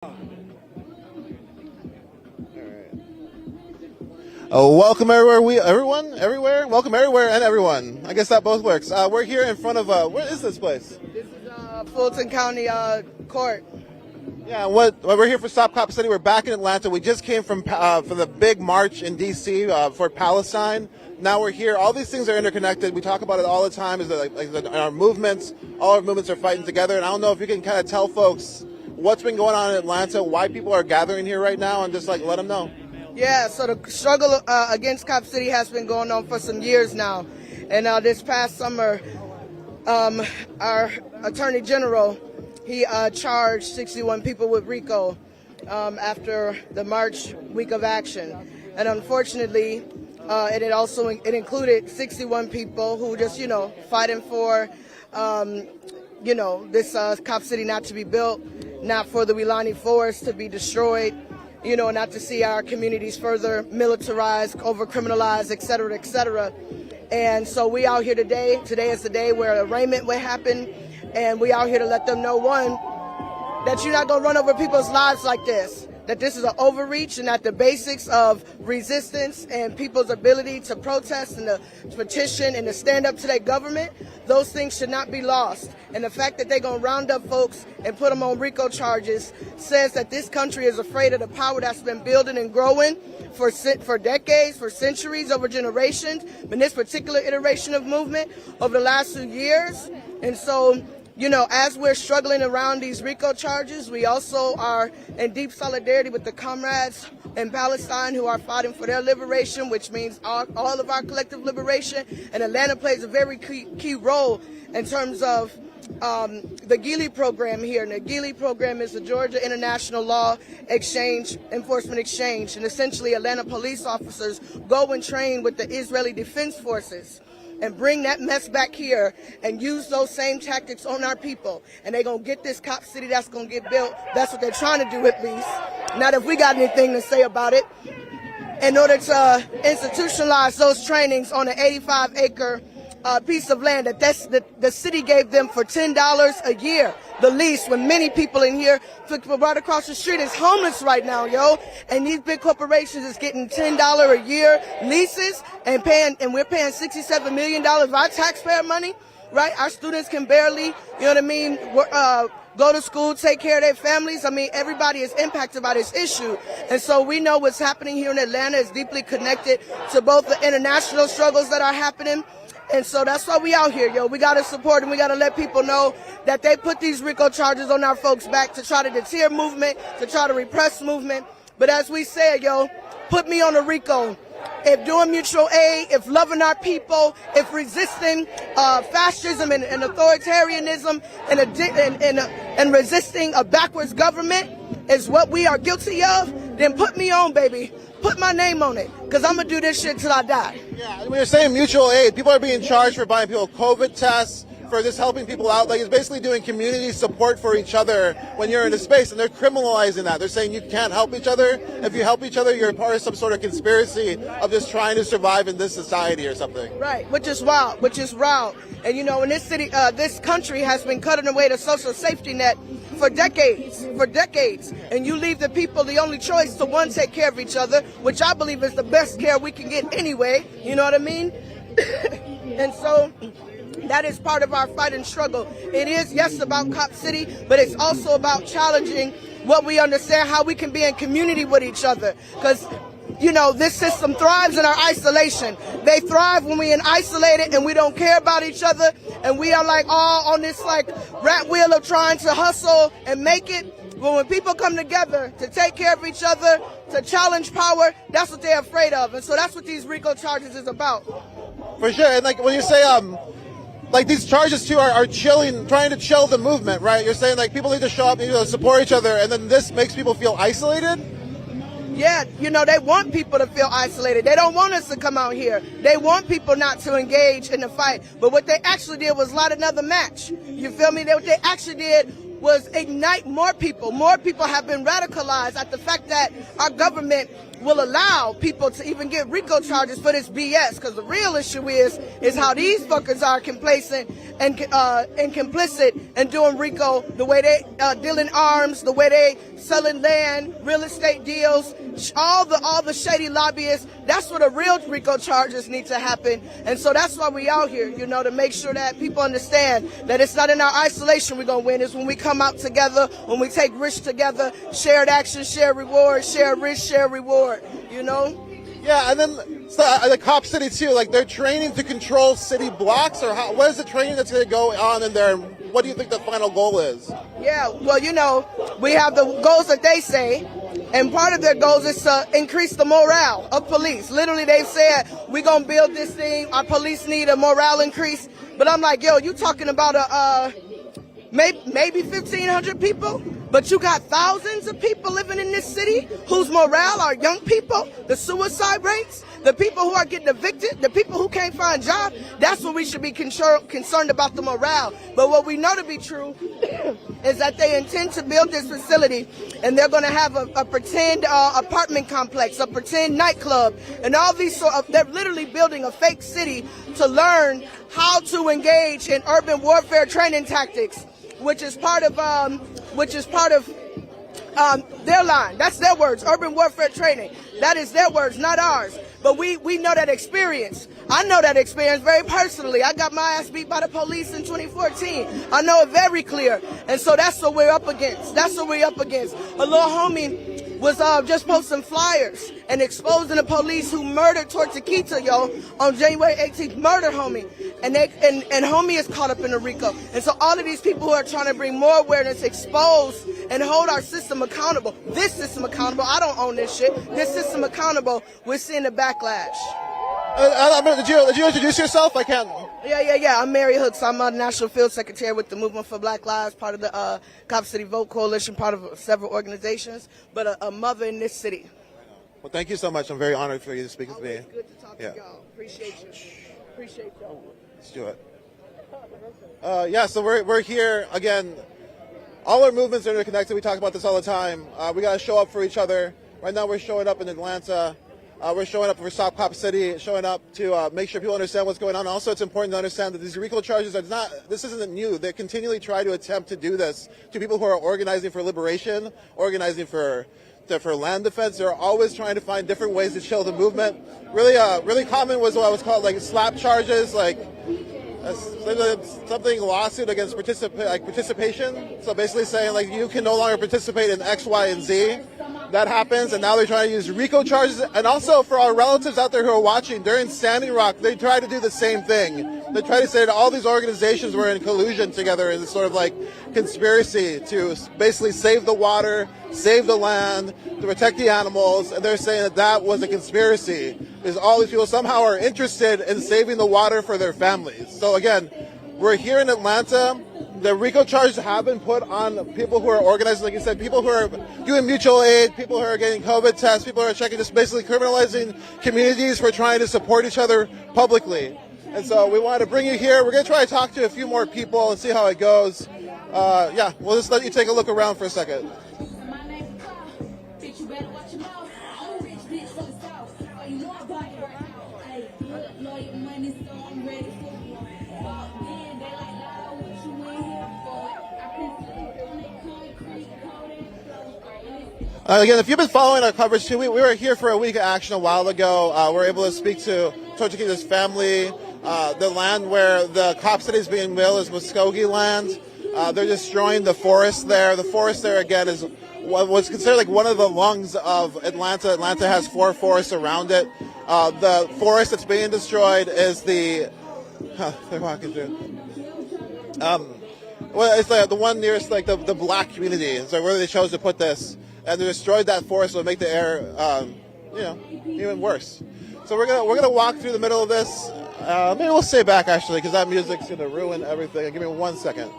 Welcome everywhere. Welcome everywhere and everyone. I guess that both works. We're here in front of where is this place? This is Fulton County Court. Yeah, we're here for Stop Cop City. We're back in Atlanta. We just came from for the big march in D.C. For Palestine. Now we're here. All these things are interconnected. We talk about it all the time. Is that our movements? All our movements are fighting together. And I don't know if you can kind of tell folks what's been going on in Atlanta, why people are gathering here right now, and just let them know. Yeah, so the struggle against Cop City has been going on for some years now. And this past summer, our Attorney General, he charged 61 people with RICO after the March week of action. And unfortunately, it included 61 people who just, fighting for, this Cop City not to be built, not for the Weelaunee Forest to be destroyed, not to see our communities further militarized, over-criminalized, et cetera, et cetera. And so we out here today. Today is the day where arraignment will happen. And we out here to let them know, one, that you're not going to run over people's lives like this, that this is an overreach, and that the basics of resistance and people's ability to protest and to petition and to stand up to their government, those things should not be lost. And the fact that they're going to round up folks and put them on RICO charges says that this country is afraid of the power that's been building and growing for decades, for centuries, over generations, in this particular iteration of movement over the last few years. And so, as we're struggling around these RICO charges, we also are in deep solidarity with the comrades in Palestine who are fighting for their liberation, which means all of our collective liberation. And Atlanta plays a very key role in terms of the GILI program here. And the GILI program is the Georgia International Law Enforcement Exchange. And essentially, Atlanta police officers go and train with the Israeli Defense Forces and bring that mess back here and use those same tactics on our people. And they're going to get this Cop City that's going to get built. That's what they're trying to do, at least. Not if we got anything to say about it. In order to institutionalize those trainings on an 85-acre piece of land that the city gave them for $10 a year, the lease, when many people in here, people right across the street, is homeless right now, and these big corporations is getting $10 a year leases and we're paying $67 million of our taxpayer money, right? Our students can barely, go to school, take care of their families. Everybody is impacted by this issue. And so we know what's happening here in Atlanta is deeply connected to both the international struggles that are happening. And so that's why we out here, We got to support and we got to let people know that they put these RICO charges on our folks back to try to deter movement, to try to repress movement. But as we said, put me on a RICO. If doing mutual aid, if loving our people, if resisting fascism and authoritarianism and resisting a backwards government is what we are guilty of, then put me on, baby. Put my name on it, because I'm going to do this shit till I die. Yeah, we were saying mutual aid. People are being charged for buying people COVID tests, for just helping people out. Like, it's basically doing community support for each other when you're in a space, and they're criminalizing that. They're saying you can't help each other. If you help each other, you're part of some sort of conspiracy of just trying to survive in this society or something. Right, which is wild. And in this city, this country has been cutting away the social safety net for decades. And you leave the people the only choice to, one, take care of each other, which I believe is the best care we can get anyway. You know what I mean? And so that is part of our fight and struggle. It is, yes, about Cop City, but it's also about challenging what we understand, how we can be in community with each other. Because, this system thrives in our isolation. They thrive when we're isolated and we don't care about each other. And we are all on this rat wheel of trying to hustle and make it. But when people come together to take care of each other, to challenge power, that's what they're afraid of. And so that's what these RICO charges is about. For sure. And when you say, these charges too are trying to chill the movement, right? You're saying people need to show up, support each other, and then this makes people feel isolated? Yeah, they want people to feel isolated. They don't want us to come out here. They want people not to engage in the fight. But what they actually did was light another match. You feel me? What they actually did was ignite more people. More people have been radicalized at the fact that our government will allow people to even get RICO charges for this BS. Because the real issue is how these fuckers are complacent and complicit and doing RICO, the way they dealing arms, the way they selling land, real estate deals, all the shady lobbyists. That's where the real RICO charges need to happen. And so that's why we out here, you know, to make sure that people understand that it's not in our isolation we're gonna win. It's when we come out together, when we take risk together, shared action, shared reward, shared risk, shared reward, you know? Yeah, and then the Cop City too, like they're training to control city blocks, or what is the training that's going to go on in there? What do you think the final goal is? Yeah, well, you know, we have the goals that they say, and part of their goals is to increase the morale of police. Literally, they've said, we're going to build this thing, our police need a morale increase. But I'm like, yo, you talking about maybe 1,500 people? But you got thousands of people living in this city whose morale are young people, the suicide rates, the people who are getting evicted, the people who can't find jobs. That's what we should be concerned about, the morale. But what we know to be true is that they intend to build this facility, and they're going to have a pretend apartment complex, a pretend nightclub, and all these they're literally building a fake city to learn how to engage in urban warfare training tactics, which is part of their line. That's their words, urban warfare training. That is their words, not ours. But we know that experience. I know that experience very personally. I got my ass beat by the police in 2014. I know it very clear. And so that's what we're up against. That's what we're up against. A little homie was just posting flyers and exposing the police who murdered Tortuguita, yo, on January 18th, murdered homie. And homie is caught up in the RICO. And so all of these people who are trying to bring more awareness, expose and hold our system accountable, this system accountable, I don't own this shit, this system accountable, we're seeing the backlash. Did you introduce yourself? I can't. Yeah. I'm Mary Hooks. I'm a National Field Secretary with the Movement for Black Lives, part of the Cop City Vote Coalition, part of several organizations, but a mother in this city. Well, thank you so much. I'm very honored for you to speak with me. Always good to talk to y'all. Appreciate you. Appreciate y'all. Let's do it. So we're here again. All our movements are interconnected. We talk about this all the time. We got to show up for each other. Right now, we're showing up in Atlanta. We're showing up for Stop Cop City, showing up to make sure people understand what's going on. Also, it's important to understand that these RICO charges are this isn't new. They continually try to attempt to do this to people who are organizing for liberation, organizing for land defense. They're always trying to find different ways to chill the movement. Really common was what was called like slap charges, like something lawsuit against participation. So basically saying like you can no longer participate in X, Y, and Z. That happens, and now they're trying to use RICO charges. And also for our relatives out there who are watching, during Standing Rock, they try to do the same thing. They try to say that all these organizations were in collusion together in this sort of like conspiracy to basically save the water, save the land, to protect the animals. And they're saying that that was a conspiracy because all these people somehow are interested in saving the water for their families. So again, we're here in Atlanta. The RICO charges have been put on people who are organizing, like you said, people who are doing mutual aid, people who are getting COVID tests, people who are checking, just basically criminalizing communities for trying to support each other publicly. And so we wanted to bring you here. We're going to try to talk to a few more people and see how it goes. We'll just let you take a look around for a second. Again, if you've been following our coverage too, we were here for a week of action a while ago. We were able to speak to Tortuguita's family. The land where the Cop City is being built is Mvskoke land. They're destroying the forest there. The forest there, again, is what was considered like one of the lungs of Atlanta. Atlanta has 4 forests around it. The forest that's being destroyed is they're walking through. It's like the one nearest like the black community. So where they chose to put this. And they destroyed that forest, so make the air, even worse. So we're gonna walk through the middle of this. Maybe we'll stay back actually, because that music's gonna ruin everything. Give me 1 second.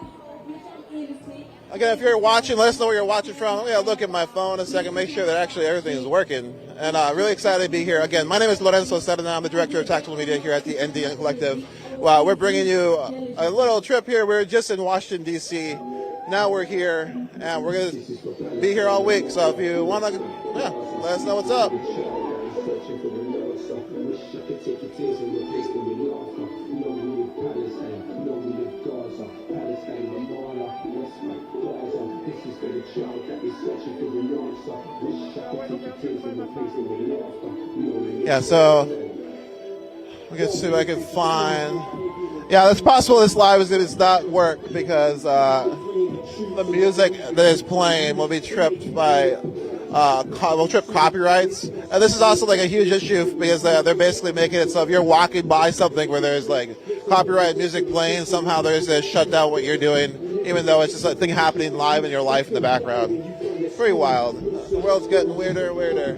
Again, if you're watching, let us know where you're watching from. I'm gonna look at my phone a second, make sure that actually everything is working. And really excited to be here. Again, my name is Lorenzo Sedana. I'm the director of Tactical Media here at the NDN Collective. We're bringing you a little trip here. We're just in Washington D.C. now we're here, and we're going to be here all week. So if you want to, let us know what's up. Yeah, so we can see if I can find. Yeah, it's possible this live is not work because the music that is playing will be tripped by will trip copyrights. And this is also like a huge issue because they're basically making it so if you're walking by something where there's like copyright music playing, somehow there's a shut down what you're doing, even though it's just a thing happening live in your life in the background. It's pretty wild. The world's getting weirder and weirder.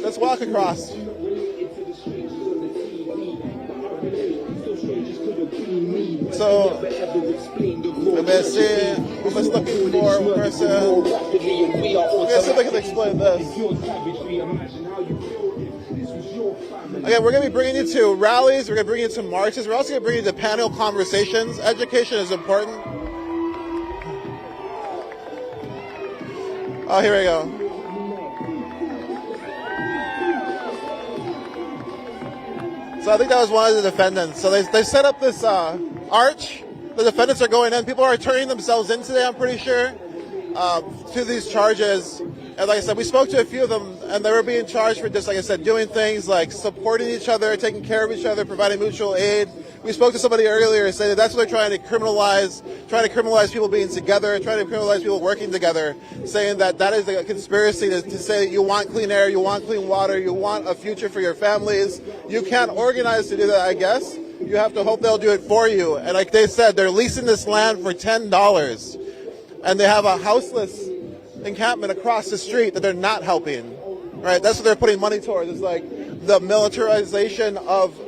Let's walk across. So, let's looking for a person. Let's see if I can explain this. Again, we're going to be bringing you to rallies. We're going to bring you to marches. We're also going to bring you to panel conversations. Education is important. Oh, here we go. So I think that was one of the defendants. So they set up this arch. The defendants are going in. People are turning themselves in today, I'm pretty sure, to these charges. And like I said, we spoke to a few of them, and they were being charged for just, like I said, doing things like supporting each other, taking care of each other, providing mutual aid. We spoke to somebody earlier and said that that's what they're trying to criminalize people being together, trying to criminalize people working together, saying that that is a conspiracy to say that you want clean air, you want clean water, you want a future for your families. You can't organize to do that, I guess. You have to hope they'll do it for you. And like they said, they're leasing this land for $10, and they have a houseless encampment across the street that they're not helping. Right? That's what they're putting money towards. It's like the militarization of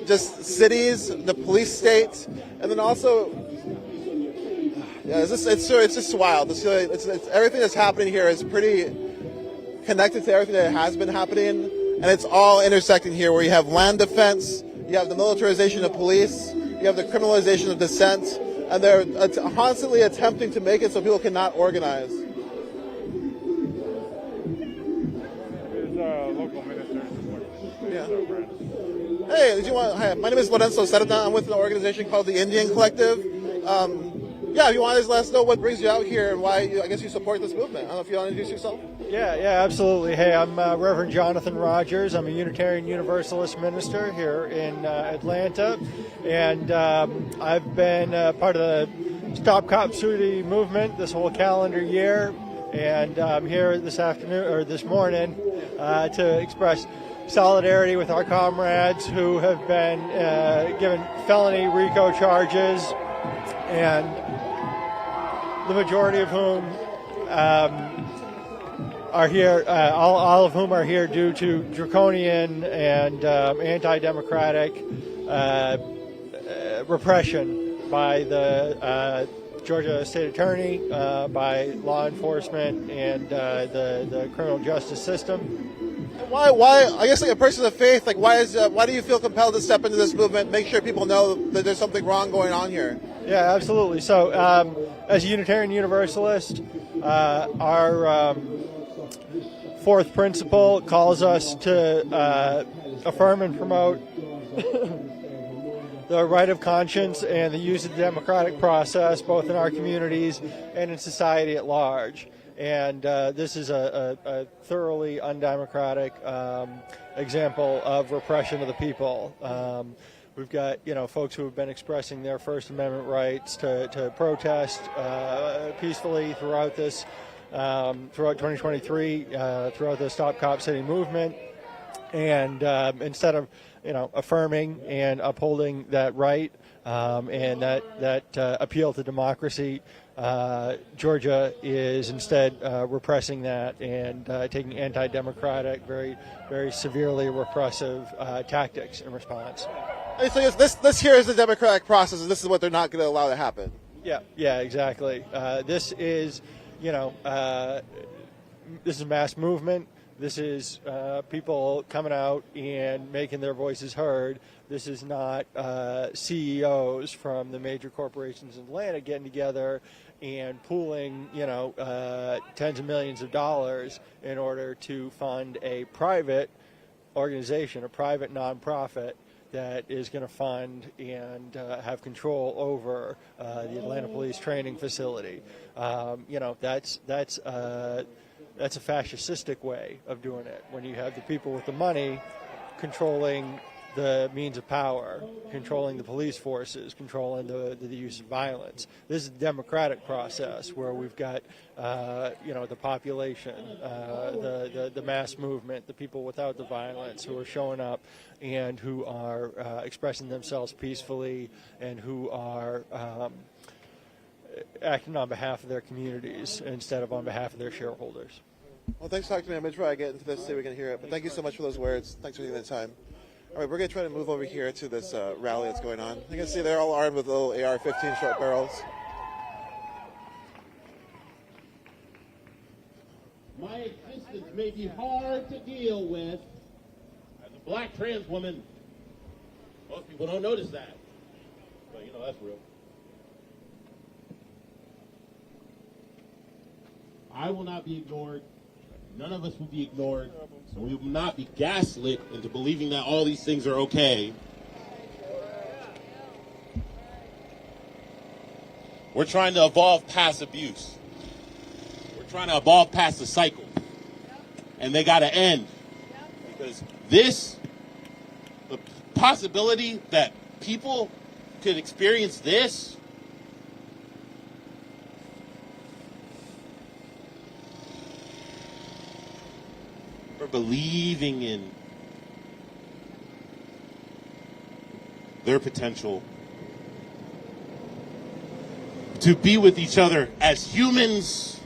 just cities, the police state, and then also, yeah, it's just wild. It's everything that's happening here is pretty connected to everything that has been happening, and it's all intersecting here. Where you have land defense, you have the militarization of police, you have the criminalization of dissent, and they're constantly attempting to make it so people cannot organize. Local ministers. Yeah. Hey, hi, my name is Lorenzo Serna. I'm with an organization called the NDN Collective. If you want to let us know what brings you out here and why I guess you support this movement. I don't know if you want to introduce yourself. Yeah, absolutely. Hey, I'm Reverend Jonathan Rogers. I'm a Unitarian Universalist minister here in Atlanta, and I've been part of the Stop Cop Shooting movement this whole calendar year, and I'm here this morning to express solidarity with our comrades who have been given felony RICO charges, and the majority of whom are here, all of whom are here due to draconian and anti-democratic repression by the Georgia State Attorney, by law enforcement, and the criminal justice system. Why? I guess like a person of faith, like why do you feel compelled to step into this movement, make sure people know that there's something wrong going on here? Yeah, absolutely. So, as a Unitarian Universalist, our fourth principle calls us to affirm and promote the right of conscience and the use of the democratic process, both in our communities and in society at large. And this is a thoroughly undemocratic example of repression of the people. We've got folks who have been expressing their First Amendment rights to protest peacefully throughout 2023, throughout the Stop Cop City movement, and instead of affirming and upholding that right and that appeal to democracy, Georgia is instead repressing that and taking anti-democratic, very, very severely repressive tactics in response. So this here is the democratic process, and this is what they're not going to allow to happen. Yeah, exactly. This is, this is mass movement. This is people coming out and making their voices heard. This is not CEOs from the major corporations in Atlanta getting together and pooling, tens of millions of dollars in order to fund a private organization, a private nonprofit that is going to fund and have control over the Atlanta Police Training Facility. That's a fascistic way of doing it, when you have the people with the money controlling the means of power, controlling the police forces, controlling the use of violence. This is a democratic process where we've got, the population, the mass movement, the people without the violence who are showing up and who are expressing themselves peacefully and who are acting on behalf of their communities instead of on behalf of their shareholders. Well, thanks for talking to me. I'm going to try to get into this, see if we can hear it. But thank you so much for those words. Thanks for taking the time. All right, we're going to try to move over here to this rally that's going on. You can see they're all armed with little AR-15 short barrels. My existence may be hard to deal with as a black trans woman. Most people don't notice that, but that's real. I will not be ignored. None of us will be ignored. And we will not be gaslit into believing that all these things are okay. We're trying to evolve past abuse. We're trying to evolve past the cycle. And they got to end. Because the possibility that people could experience this, for believing in their potential to be with each other as humans,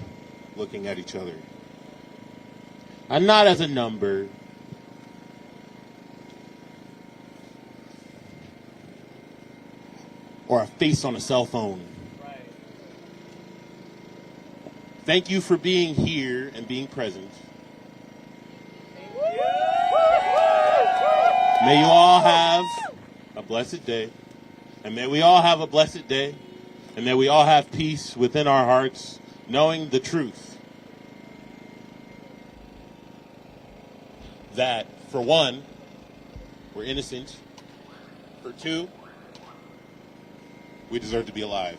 looking at each other, and not as a number, or a face on a cell phone. Thank you for being here and being present. May you all have a blessed day, and may we all have a blessed day, and may we all have peace within our hearts, knowing the truth that, for one, we're innocent, for two, we deserve to be alive.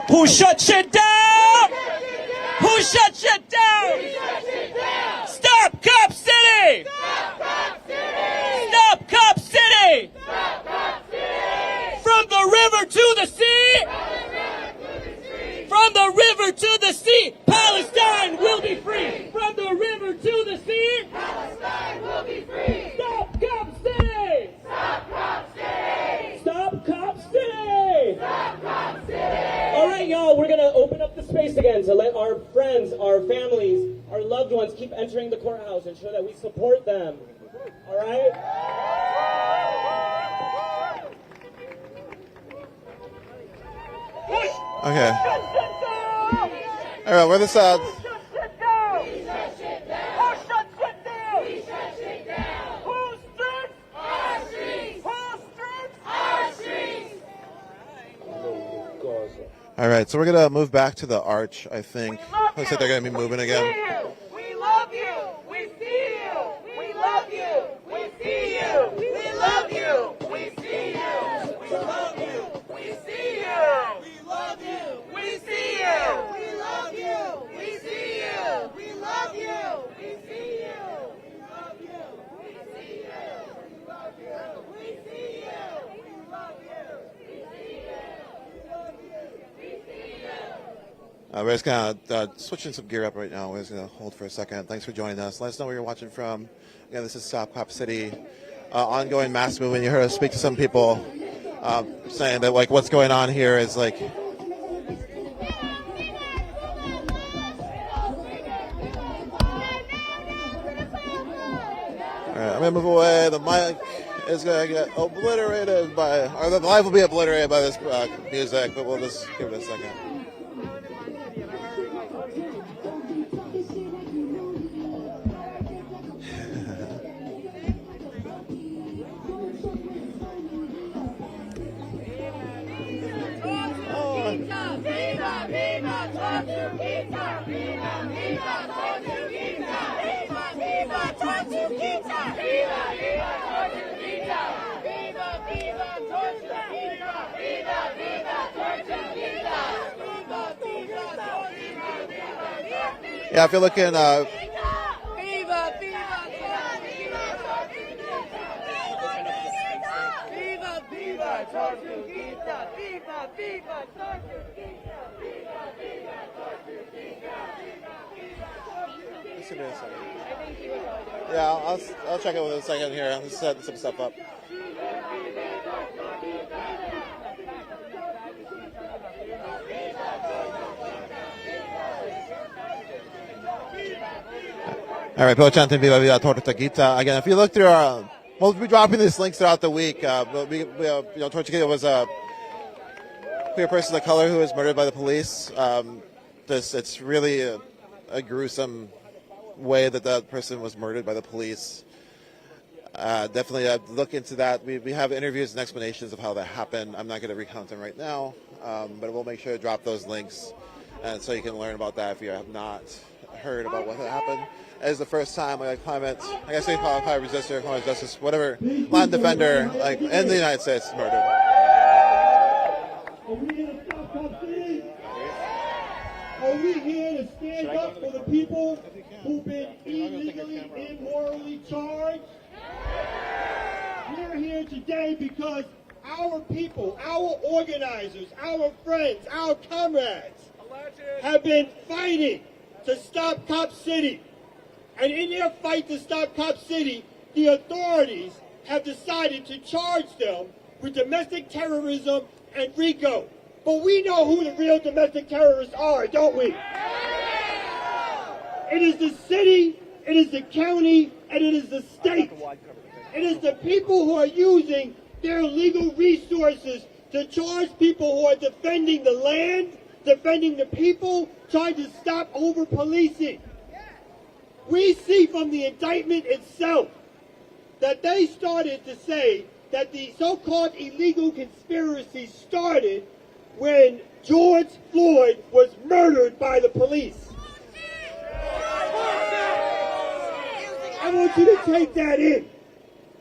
Who shut shit down? Who shut shit down? Stop Cop City! Stop Cop City! Stop Cop City! Stop Cop City! From the river to the sea! From the river to the sea! Palestine will be free! From the river to the sea! Palestine will be free! Stop Cop City! Stop Cop City! Stop Cop City! Stop Cop City! All right, y'all, we're going to open up the space again to let our friends, our families, our loved ones keep entering the courthouse and show that we support them. All right? Okay. All right, we're this All right, so we're going to move back to the arch, I think. Looks like they're going to be moving again. We love you. We see you. We love you. We see you. We love you. We see you. We love you. We see you. We love you. We see you. We love you. We see you. We love you. We see you. We love you. We see you. We love you. We see you. We love you. We see you. We're just kind of switching some gear up right now. We're just going to hold for a second. Thanks for joining us. Let us know where you're watching from. Again, this is Stop Cop City. Ongoing mass movement. You heard us speak to some people saying that, like, what's going on here is, like... All right, I'm going to move away the mic is going to get obliterated by, or the live will be obliterated by this music, but we'll just give it a second. Yeah, if you're looking, yeah, I'll check it with a second here. Let's set some stuff up. All right, Pochantin Viva Vida Torta Gita. Again, if you look through our, we'll be dropping these links throughout the week. Torta Gita was a queer person of color who was murdered by the police. It's really a gruesome way that person was murdered by the police. Definitely look into that. We have interviews and explanations of how that happened. I'm not going to recount them right now, but we'll make sure to drop those links, and so you can learn about that if you have not heard about what happened. As the first time, I guess they call it resistor, justice, whatever, land defender, like in the United States, murdered. Are we here to stand up for the people who've been illegally, immorally charged? We're here today because our people, our organizers, our friends, our comrades have been fighting to stop Cop City. And in their fight to stop Cop City, the authorities have decided to charge them with domestic terrorism and Rico. But we know who the real domestic terrorists are, don't we? It is the city, it is the county, and it is the state. It is the people who are using their legal resources to charge people who are defending the land, defending the people, trying to stop over-policing. We see from the indictment itself that they started to say that the so-called illegal conspiracy started when George Floyd was murdered by the police. I want you to take that in.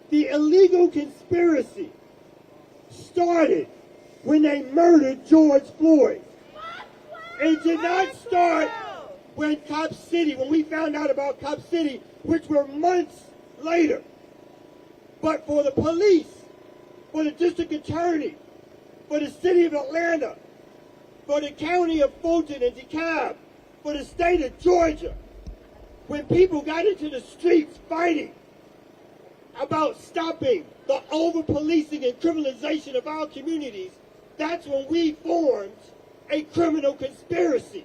The illegal conspiracy started when they murdered George Floyd. It did not start when we found out about Cop City, which were months later. But for the police, for the district attorney, for the city of Atlanta, for the county of Fulton and DeKalb, for the state of Georgia, when people got into the streets fighting about stopping the over-policing and criminalization of our communities, that's when we formed a criminal conspiracy.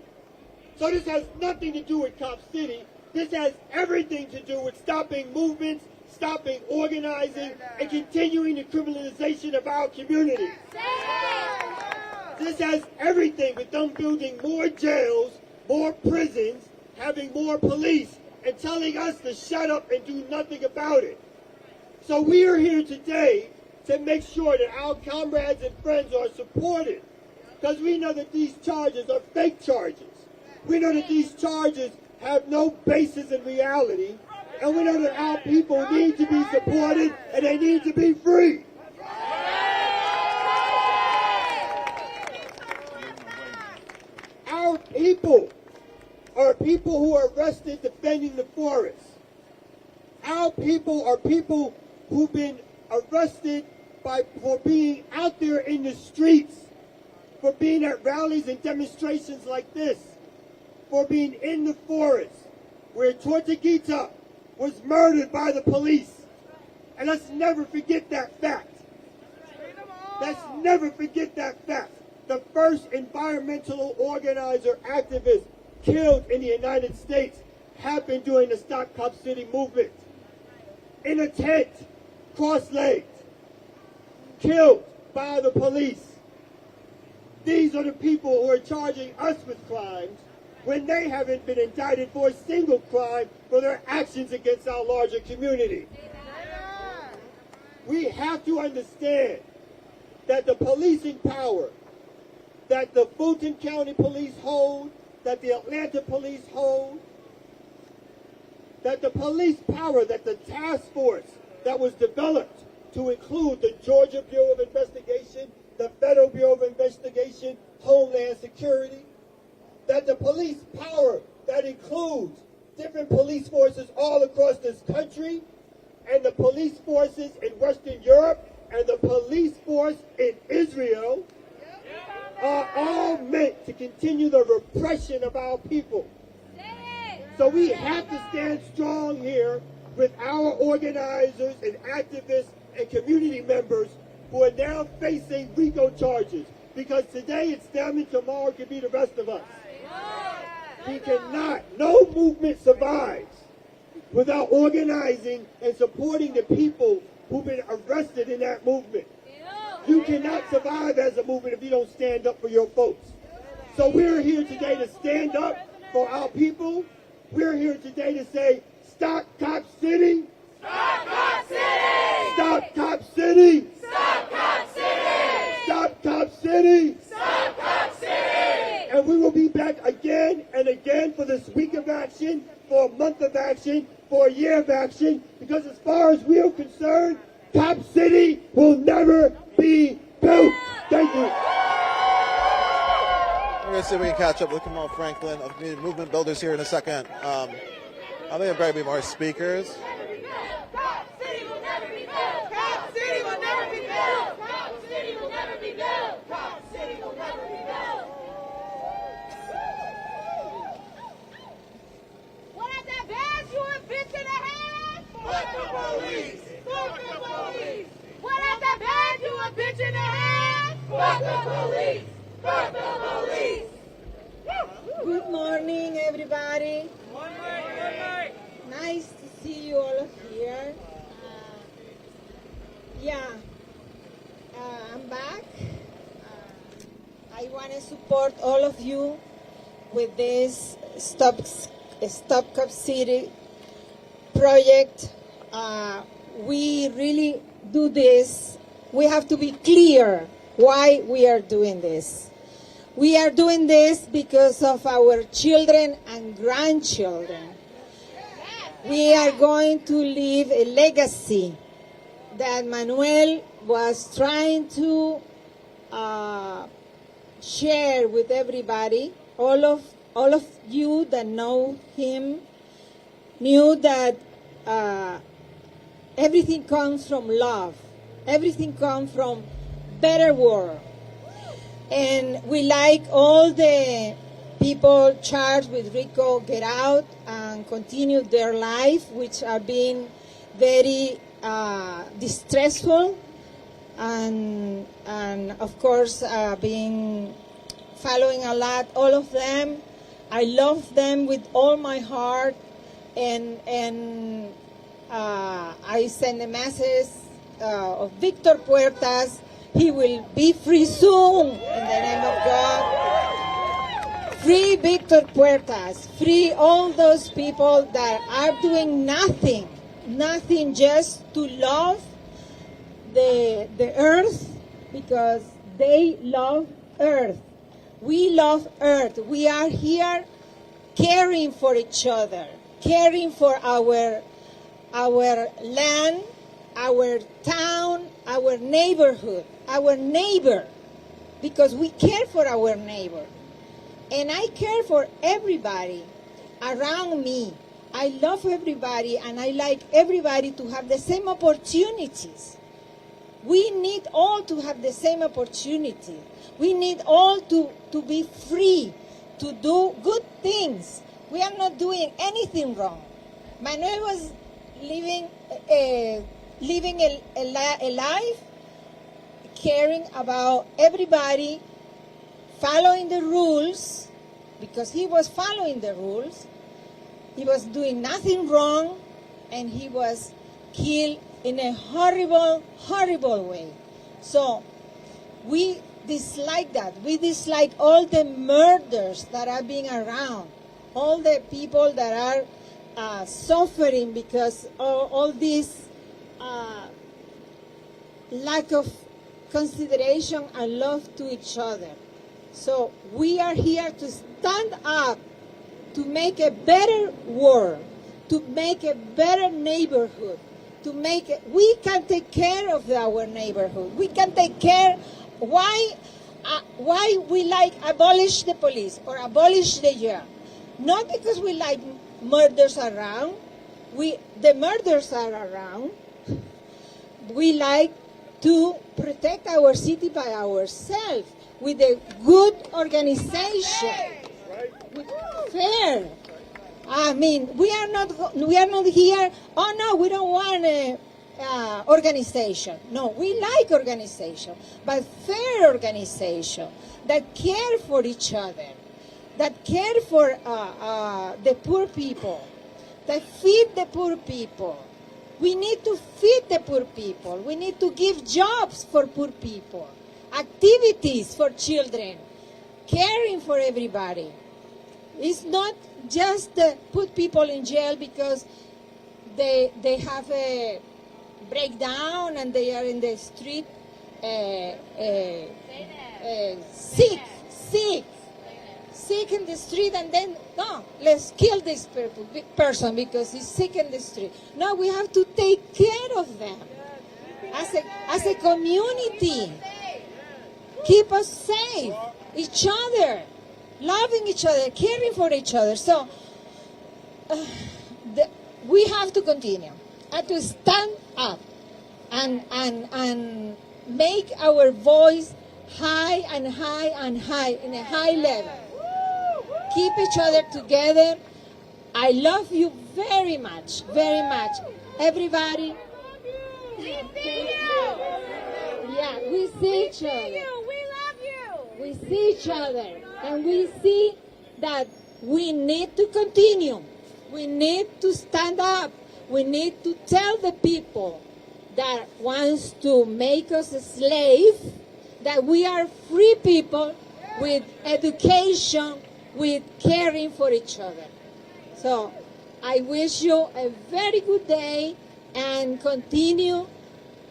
So this has nothing to do with Cop City. This has everything to do with stopping movements, stopping organizing, and continuing the criminalization of our communities. This has everything with them building more jails, more prisons, having more police, and telling us to shut up and do nothing about it. So we are here today to make sure that our comrades and friends are supported, because we know that these charges are fake charges. We know that these charges have no basis in reality, and we know that our people need to be supported and they need to be free. Our people are people who are arrested defending the forest. Our people are people who've been arrested for being out there in the streets, for being at rallies and demonstrations like this, for being in the forest where Tortuguita was murdered by the police. And let's never forget that fact. Let's never forget that fact. The first environmental organizer activist killed in the United States happened during the Stop Cop City movement. In a tent, cross-legged. killed by the police. These are the people who are charging us with crimes when they haven't been indicted for a single crime for their actions against our larger community. We have to understand that the policing power that the Fulton County Police hold, that the Atlanta Police hold, that the police power, that the task force that was developed to include the Georgia Bureau of Investigation, the Federal Bureau of Investigation, Homeland Security, that the police power that includes different police forces all across this country, and the police forces in Western Europe, and the police force in Israel, are all meant to continue the repression of our people. So we have to stand strong here with our organizers and activists and community members who are now facing RICO charges. Because today it's them and tomorrow it can be the rest of us. We cannot, no movement survives without organizing and supporting the people who've been arrested in that movement. You cannot survive as a movement if you don't stand up for your folks. So we're here today to stand up for our people. We're here today to say, stop Cop City! Stop Cop City! Stop Cop City! Stop Cop City! Stop Cop City! Stop Cop City! And we will be back again and again for this week of action, for a month of action, for a year of action, because as far as we are concerned, Cop City will never be built. Thank you. We're going to see if we can catch up with Kamal Franklin of Community Movement Builders here in a second. I think there'll probably be more speakers. Cop City will never be built. Cop City will never be built. Cop City will never be built. Cop City will never be built. What is that badge you a bitch in the head? Fuck the police. Fuck the police. What is that badge you a bitch in the head? Fuck the police. Fuck the police. Good morning, everybody. Nice to see you all here. I'm back. I want to support all of you with this Stop Cop City project. We really do this. We have to be clear why we are doing this. We are doing this because of our children and grandchildren. We are going to leave a legacy that Manuel was trying to share with everybody. All of you that know him knew that everything comes from love. Everything comes from better world. And we like all the people charged with RICO get out and continue their life, which are being very distressful and of course being following a lot, all of them. I love them with all my heart, and I send a message of Victor Puertas. He will be free soon, in the name of God. Free Victor Puertas. Free all those people that are doing nothing just to love the earth, because they love earth. We love earth. We are here caring for each other, caring for our land, our town, our neighborhood, our neighbor, because we care for our neighbor. And I care for everybody around me. I love everybody, and I like everybody to have the same opportunities. We need all to have the same opportunity. We need all to be free, to do good things. We are not doing anything wrong. Manuel was living a life caring about everybody, following the rules, because he was following the rules. He was doing nothing wrong, and he was killed in a horrible, horrible way. So we dislike that. We dislike all the murders that are being around, all the people that are suffering because all this lack of consideration and love to each other. So we are here to stand up to make a better world, to make a better neighborhood, we can take care of our neighborhood. We can take care. Why we like abolish the police or abolish the jail? Not because we like murders around. The murders are around. We like to protect our city by ourselves with a good organization, fair. I mean, we are not here. Oh no, we don't want a organization. No, we like organization, but fair organization that care for each other, that care for the poor people, that feed the poor people. We need to feed the poor people. We need to give jobs for poor people, activities for children, caring for everybody. It's not just put people in jail because they have a breakdown and they are in the street sick in the street, and then, no, let's kill this person because he's sick in the street. No, we have to take care of them as a community. Keep us safe, each other, loving each other, caring for each other. So we have to continue to stand up and make our voice high and high and high in a high level. Keep each other together. I love you very much, everybody. We see you. Yeah, we see each other. We love you. We see each other, and we see that we need to continue. We need to stand up. We need to tell the people that wants to make us a slave that we are free people with education, with caring for each other. So I wish you a very good day and continue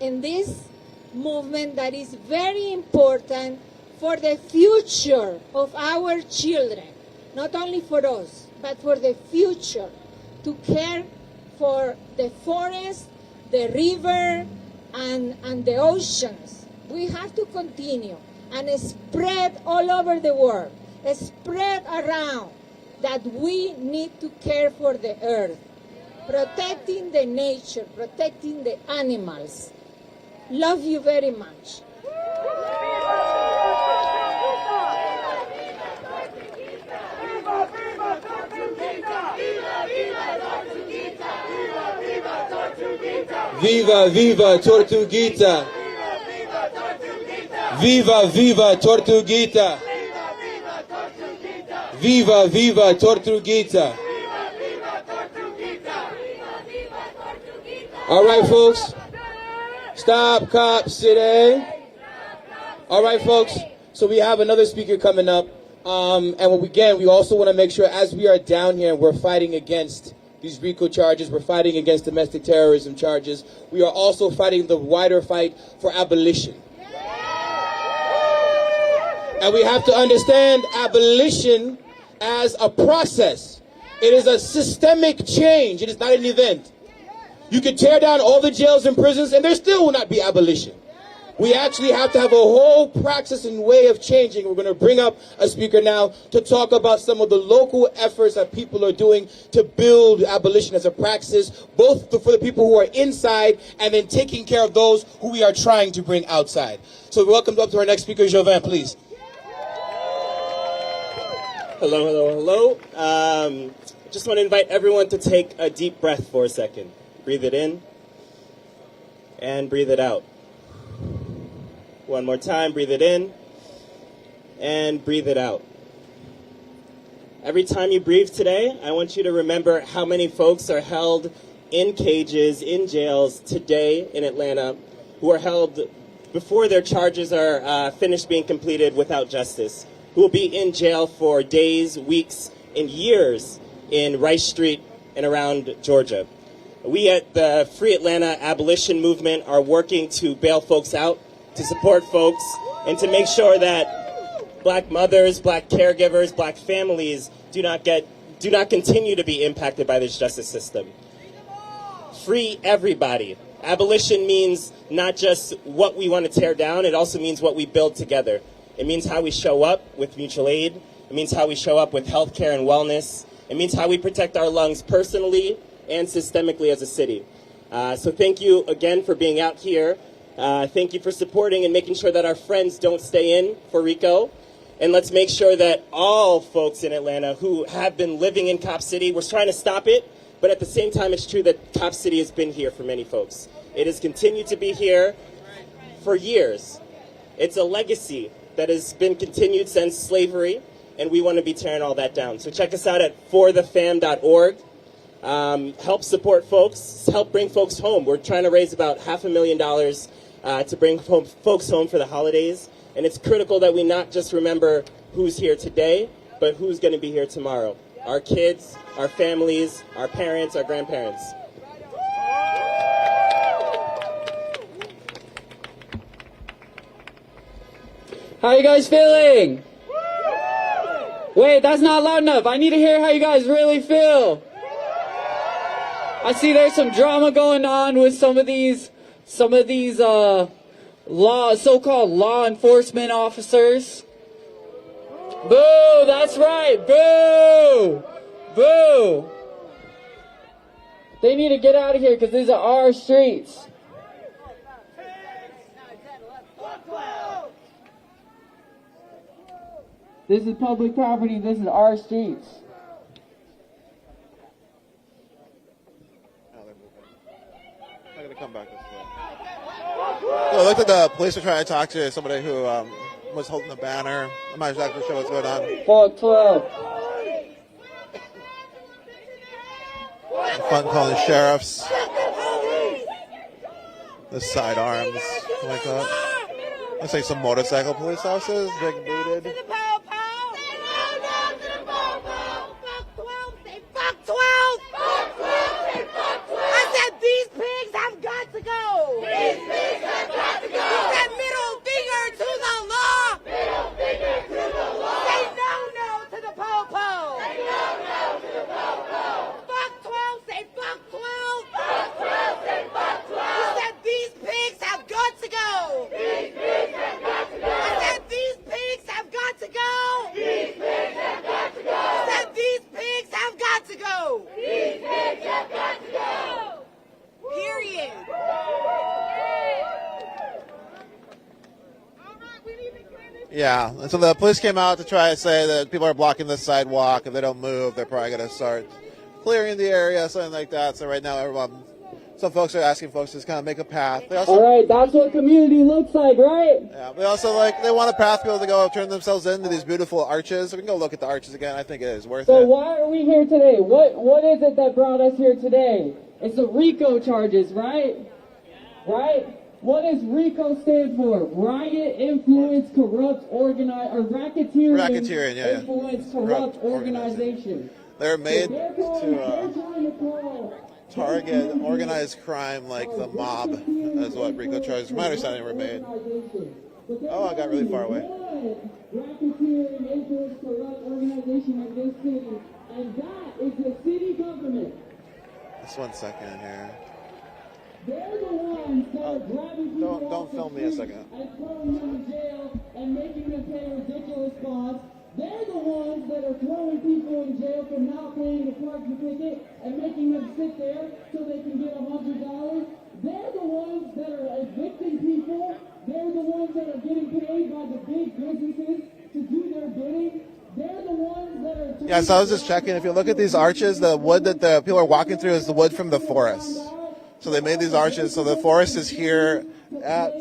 in this movement that is very important for the future of our children, not only for us, but for the future, to care for the forest, the river, and the oceans. We have to continue and spread all over the world, spread around that we need to care for the earth, protecting the nature, protecting the animals. Love you very much. Viva, viva Tortuguita! Viva, viva Tortuguita! Viva, viva Tortuguita! All right, folks. Stop cops today. All right, folks. So we have another speaker coming up. And again, we also want to make sure as we are down here and we're fighting against these RICO charges, we're fighting against domestic terrorism charges, we are also fighting the wider fight for abolition. And we have to understand abolition as a process. It is a systemic change. It is not an event. You can tear down all the jails and prisons and there still will not be abolition. We actually have to have a whole praxis and way of changing. We're going to bring up a speaker now to talk about some of the local efforts that people are doing to build abolition as a praxis, both for the people who are inside and then taking care of those who we are trying to bring outside. So welcome up to our next speaker, Jovan, please. Hello, hello, hello. Just want to invite everyone to take a deep breath for a second. Breathe it in and breathe it out. One more time, breathe it in and breathe it out. Every time you breathe today, I want you to remember how many folks are held in cages, in jails today in Atlanta, who are held before their charges are finished being completed without justice, who will be in jail for days, weeks, and years in Rice Street and around Georgia. We at the Free Atlanta Abolition Movement are working to bail folks out, to support folks, and to make sure that black mothers, black caregivers, black families do not continue to be impacted by this justice system. Free everybody. Abolition means not just what we want to tear down, it also means what we build together. It means how we show up with mutual aid. It means how we show up with healthcare and wellness. It means how we protect our lungs personally and systemically as a city. So thank you again for being out here. Thank you for supporting and making sure that our friends don't stay in for Rico. And let's make sure that all folks in Atlanta who have been living in Cop City, we're trying to stop it, but at the same time it's true that Cop City has been here for many folks. It has continued to be here for years. It's a legacy that has been continued since slavery, and we want to be tearing all that down. So check us out at forthefam.org. Help support folks, help bring folks home. We're trying to raise about $500,000 to bring folks home for the holidays. And it's critical that we not just remember who's here today, but who's going to be here tomorrow. Our kids, our families, our parents, our grandparents. How you guys feeling? Wait, that's not loud enough. I need to hear how you guys really feel. I see there's some drama going on with some of these so-called law enforcement officers. Boo, that's right, boo, boo. They need to get out of here because these are our streets. This is public property, this is our streets. I'm gonna come back this way. So it looked like the police were trying to talk to somebody who was holding the banner. I'm not exactly sure what's going on. 412. Fun calling the sheriffs. The sidearms, like that. Looks like some motorcycle police officers, big booted. Yeah, and so the police came out to try to say that people are blocking the sidewalk. If they don't move, they're probably going to start clearing the area, something like that. So right now, some folks are asking folks to just kind of make a path. All right, that's what community looks like, right? Yeah, they also they want a path for people to go turn themselves into these beautiful arches. We can go look at the arches again. I think it is worth it. So why are we here today? What is it that brought us here today? It's the RICO charges, right? Right? What does RICO stand for? Riot, influence, corrupt, organize, or racketeering, influence, corrupt, organization. They're made to target organized crime like the mob, is what RICO charges, from my understanding, were made. Oh, I got really far away. Racketeering, influence, corrupt organization of this city, and that is the city government. Just 1 second here. They're the ones that are grabbing people don't film me a second. And throwing them in jail and making them pay ridiculous bonds. They're the ones that are throwing people in jail for not paying a parking ticket and making them sit there so they can get $100. They're the ones that are evicting people. They're the ones that are getting paid by the big businesses to do their bidding. They're the ones that are... Yeah, so I was just checking. If you look at these arches, the wood that the people are walking through is the wood from the forest. So they made these arches. So the forest is here at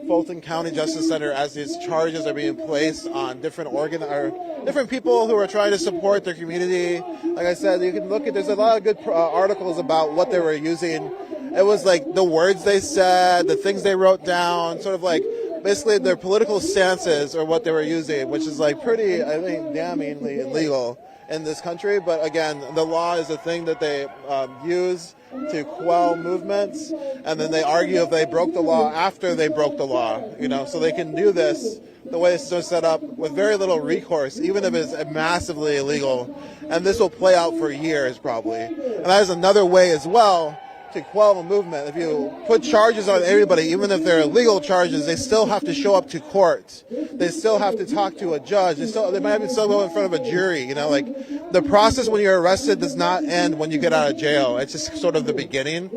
Fulton County Justice Center as these charges are being placed on different people who are trying to support their community. Like I said, you can look at, there's a lot of good articles about what they were using It was like the words they said, the things they wrote down, sort of like basically their political stances or what they were using, which is like pretty, I think, damningly illegal in this country. But again, the law is a thing that they use to quell movements, and then they argue if they broke the law after they broke the law, you know, so they can do this the way it's set up with very little recourse, even if it's massively illegal. And this will play out for years probably. And that is another way as well to quell a movement. If you put charges on everybody, even if they're illegal charges, they still have to show up to court. They still have to talk to a judge. They might even still go in front of a jury. You know, like the process when you're arrested does not end when you get out of jail. It's just sort of the beginning.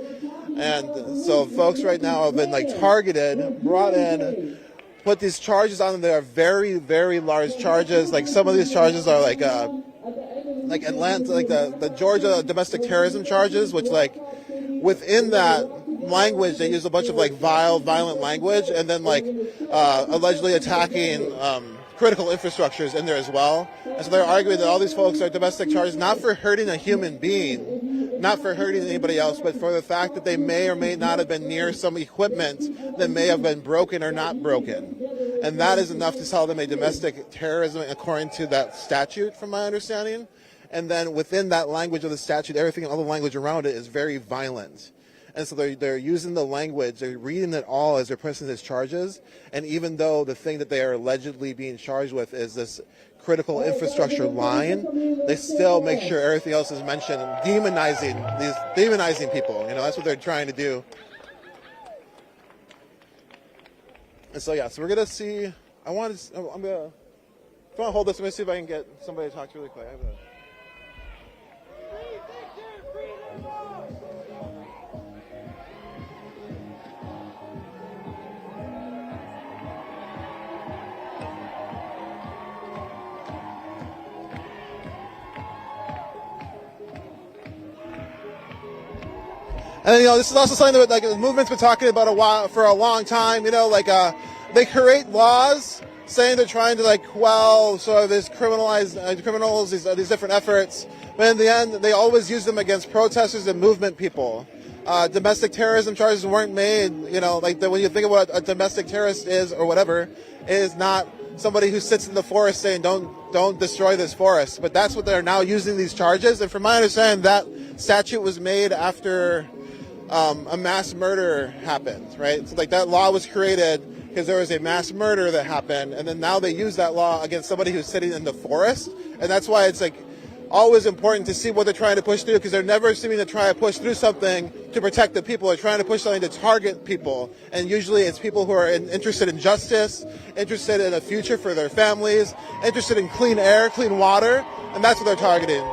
And so folks right now have been like targeted, brought in, put these charges on them. They are very, very large charges. Like some of these charges are like Atlanta, like the Georgia domestic terrorism charges, which like within that language they use a bunch of like violent language, and then like allegedly attacking critical infrastructures in there as well. And so they're arguing that all these folks are domestic charges not for hurting a human being, not for hurting anybody else, but for the fact that they may or may not have been near some equipment that may have been broken or not broken. And that is enough to tell them a domestic terrorism according to that statute, from my understanding. And then within that language of the statute, everything, all the language around it is very violent. And so they're using the language, they're reading it all as they're pressing these charges. And even though the thing that they are allegedly being charged with is this critical infrastructure line, they still make sure everything else is mentioned, demonizing people. You know, that's what they're trying to do. And so yeah, so we're gonna see. I'm gonna hold this. Let me see if I can get somebody to talk to really quick. And you know, this is also something that like the movement's been talking about for a long time. You know, like they create laws saying they're trying to like quell sort of these criminals, these different efforts, but in the end, they always use them against protesters and movement people. Domestic terrorism charges weren't made. You know, like when you think about what a domestic terrorist is or whatever, it is not somebody who sits in the forest saying don't destroy this forest. But that's what they're now using these charges. And from my understanding, that statute was made after a mass murder happened, right? So like that law was created because there was a mass murder that happened, and then now they use that law against somebody who's sitting in the forest. And that's why it's like always important to see what they're trying to push through, because they're never seeming to try to push through something to protect the people. They're trying to push something to target people, and usually it's people who are interested in justice, interested in a future for their families, interested in clean air, clean water, and that's what they're targeting.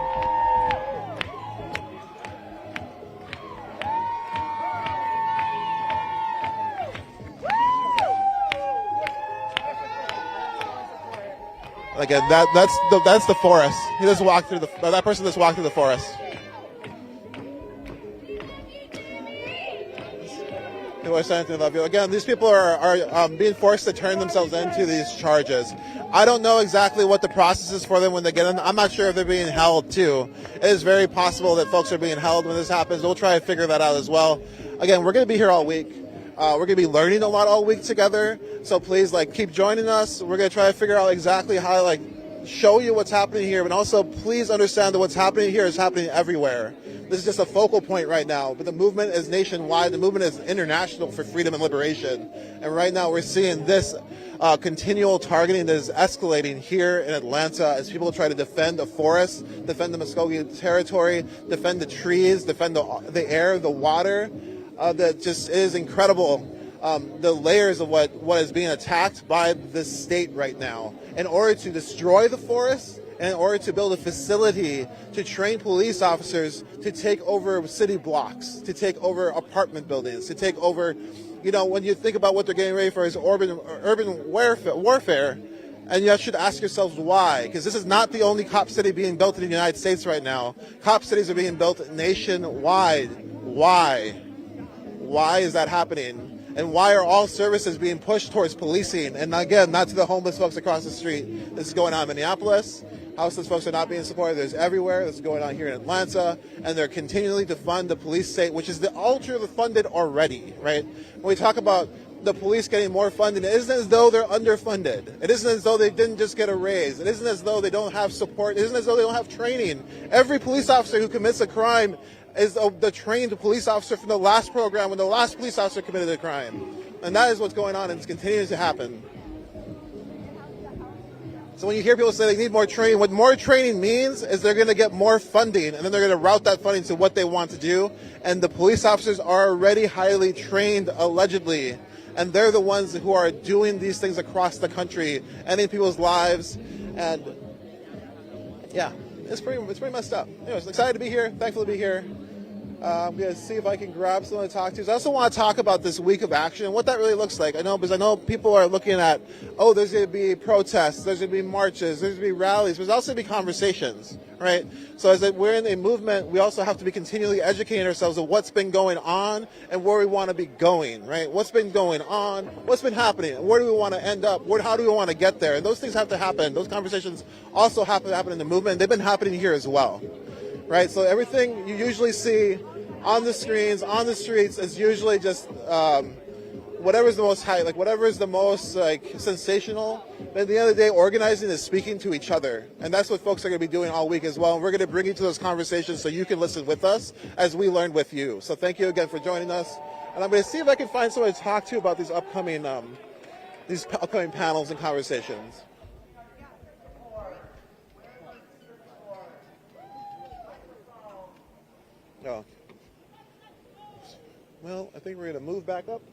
Again, that's the forest. He just walked through that person just walked through the forest. People are saying they love you. Again, these people are being forced to turn themselves into these charges. I don't know exactly what the process is for them when they get in. I'm not sure if they're being held too. It is very possible that folks are being held when this happens. We'll try to figure that out as well. Again, we're going to be here all week. We're going to be learning a lot all week together. So please, like, keep joining us. We're going to try to figure out exactly how to, like, show you what's happening here. But also, please understand that what's happening here is happening everywhere. This is just a focal point right now. But the movement is nationwide. The movement is international for freedom and liberation. And right now, we're seeing this continual targeting that is escalating here in Atlanta as people try to defend the forest, defend the Mvskoke territory, defend the trees, defend the air, the water. That just is incredible, the layers of what is being attacked by this state right now in order to destroy the forest and in order to build a facility to train police officers to take over city blocks, to take over apartment buildings, to take over, you know, when you think about what they're getting ready for is urban warfare, and you should ask yourselves why, because this is not the only cop city being built in the United States right now. Cop cities are being built nationwide. Why? Why is that happening? And why are all services being pushed towards policing? And again, not to the homeless folks across the street. This is going on in Minneapolis. houseless folks are not being supported. There's everywhere. This is going on here in Atlanta, and they're continually to fund the police state, which is the ultra funded already, right? When we talk about the police getting more funding, it isn't as though they're underfunded. It isn't as though they didn't just get a raise. It isn't as though they don't have support. It isn't as though they don't have training. Every police officer who commits a crime is the trained police officer from the last program when the last police officer committed a crime. And that is what's going on, and it's continuing to happen. So when you hear people say they need more training, what more training means is they're going to get more funding, and then they're going to route that funding to what they want to do. And the police officers are already highly trained, allegedly, and they're the ones who are doing these things across the country, ending people's lives. And yeah, it's pretty messed up. Anyways, excited to be here, thankful to be here. I'm going to see if I can grab someone to talk to. So I also want to talk about this week of action and what that really looks like. I know people are looking at, oh, there's going to be protests, there's going to be marches, there's going to be rallies, there's also going to be conversations, right? So as we're in a movement, we also have to be continually educating ourselves of what's been going on and where we want to be going, right? What's been going on, what's been happening, and where do we want to end up, how do we want to get there? And those things have to happen. Those conversations also have to happen in the movement. They've been happening here as well, right? So everything you usually see on the screens, on the streets, is usually just whatever's the most high, like whatever is the most sensational. But at the end of the day, organizing is speaking to each other, and that's what folks are going to be doing all week as well. And we're going to bring you to those conversations so you can listen with us as we learn with you. So thank you again for joining us, and I'm going to see if I can find someone to talk to about these upcoming panels and conversations. Oh. Well, I think we're going to move back up.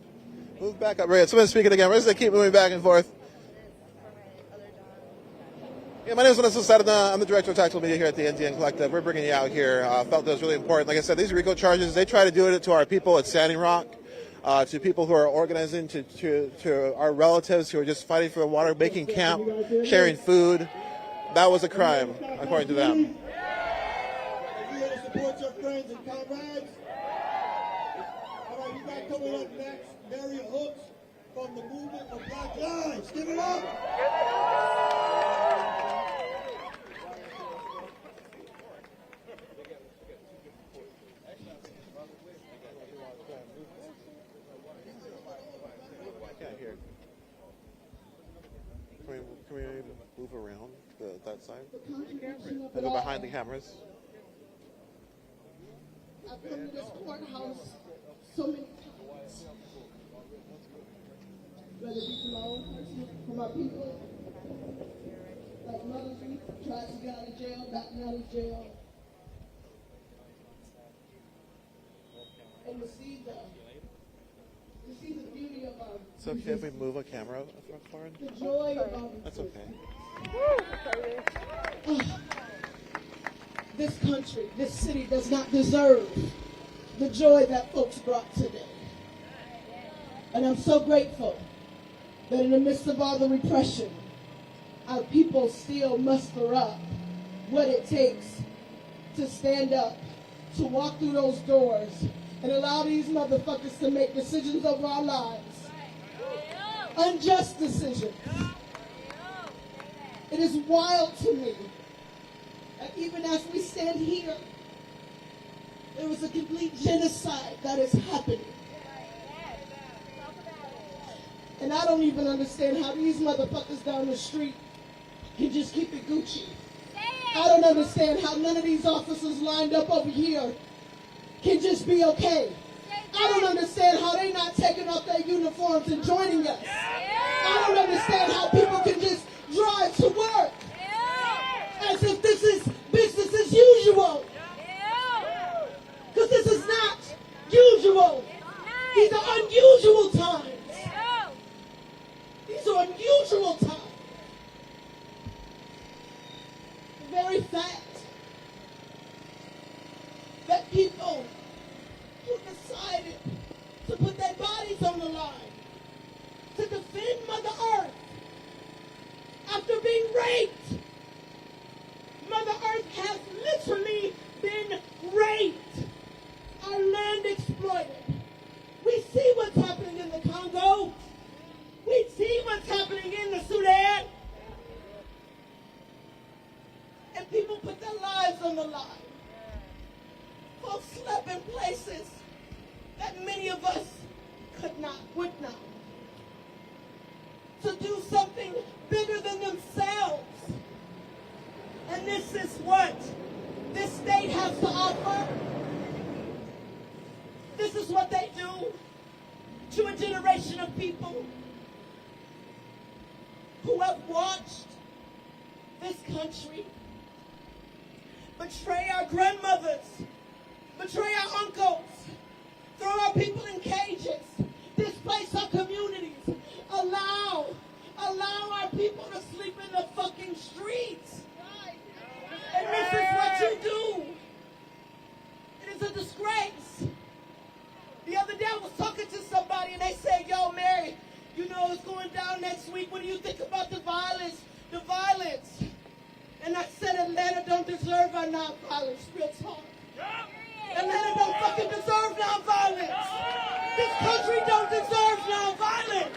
Right, someone's speaking again. We're just going to keep moving back and forth. Yeah, my name is Vanessa Sadana. I'm the director of tactical media here at the NDN Collective. We're bringing you out here. Felt that was really important. Like I said, these Rico charges, they try to do it to our people at Standing Rock, to people who are organizing, to our relatives who are just fighting for the water, making camp, sharing food. That was a crime, according to them. Are you here to support your friends and comrades? All right, you got coming up next, Mary Hooks from the movement of Black Lives. Give it up! Can we move around that side? And go behind the cameras. I've come to this courthouse so many times. Whether it be for my people, like mothers who tried to get out of jail, gotten out of jail. And to see the beauty of our It's okay if we move a camera forward? the joy of our That's okay. This country, this city does not deserve the joy that folks brought today. And I'm so grateful that in the midst of all the repression, our people still muster up what it takes to stand up, to walk through those doors, and allow these motherfuckers to make decisions over our lives. Unjust decisions. It is wild to me that even as we stand here, there is a complete genocide that is happening. And I don't even understand how these motherfuckers down the street can just keep it Gucci. I don't understand how none of these officers lined up over here can just be okay. I don't understand how they're not taking off their uniforms and joining us. I don't understand how people can just drive to work as if this is business as usual. Because this is not usual. These are unusual times. These are unusual times. The very fact that people who decided to put their bodies on the line to defend Mother Earth after being raped, Mother Earth on the line. Folks slept in places that many of us would not. To do something bigger than themselves. And this is what this state has to offer. This is what they do to a generation of people who have watched this country betray our grandmothers, betray our uncles, throw our people in cages, displace our communities, allow our people to sleep in the fucking streets. And this is what you do. It is a disgrace. The other day I was talking to somebody and they said, yo, Mary, you know it's going down next week. What do you think about the violence? The violence. And I said Atlanta don't deserve our nonviolence. Real talk. Atlanta don't fucking deserve nonviolence. This country don't deserve nonviolence.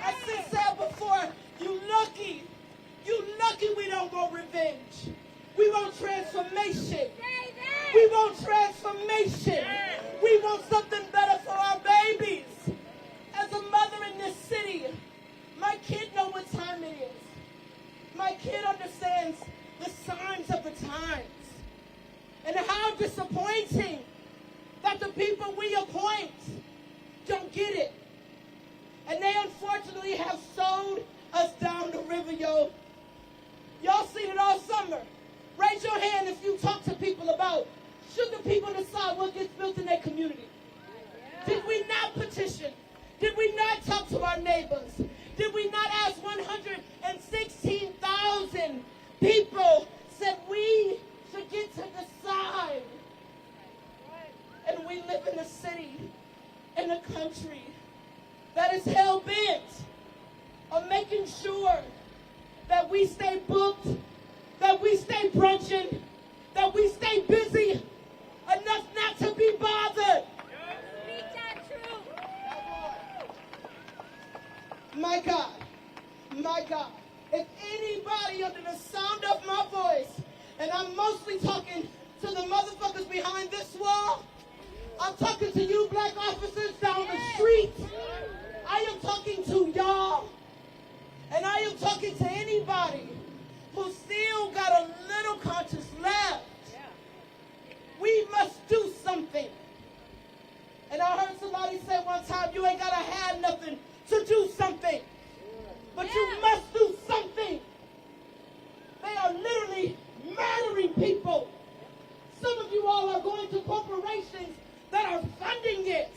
I said before, you lucky we don't want revenge. We want transformation. We want transformation. We want something better for our babies. As a mother in this city, my kid knows what time it is. My kid understands the signs of the times. And how disappointing that the people we appoint don't get it. And they unfortunately have sold us down the river, yo. Y'all seen it all summer. Raise your hand if you talk to people about should the people decide what gets built in their community. Did we not petition? Did we not talk to our neighbors? Did we not ask 116,000 people said we should get to decide? And we live in a city, in a country that is hell-bent on making sure that we stay booked, that we stay brunching, that we stay busy enough not to be bothered. Speak that truth. My God, if anybody under the sound of my voice, and I'm mostly talking to the motherfuckers behind this wall, I'm talking to you black officers down the street, I am talking to y'all, and I am talking to anybody who still got a little conscience left. We must do something. And I heard somebody say one time, you ain't gotta have nothing to do something. But you must do something. They are literally murdering people. Some of you all are going to corporations that are funding it.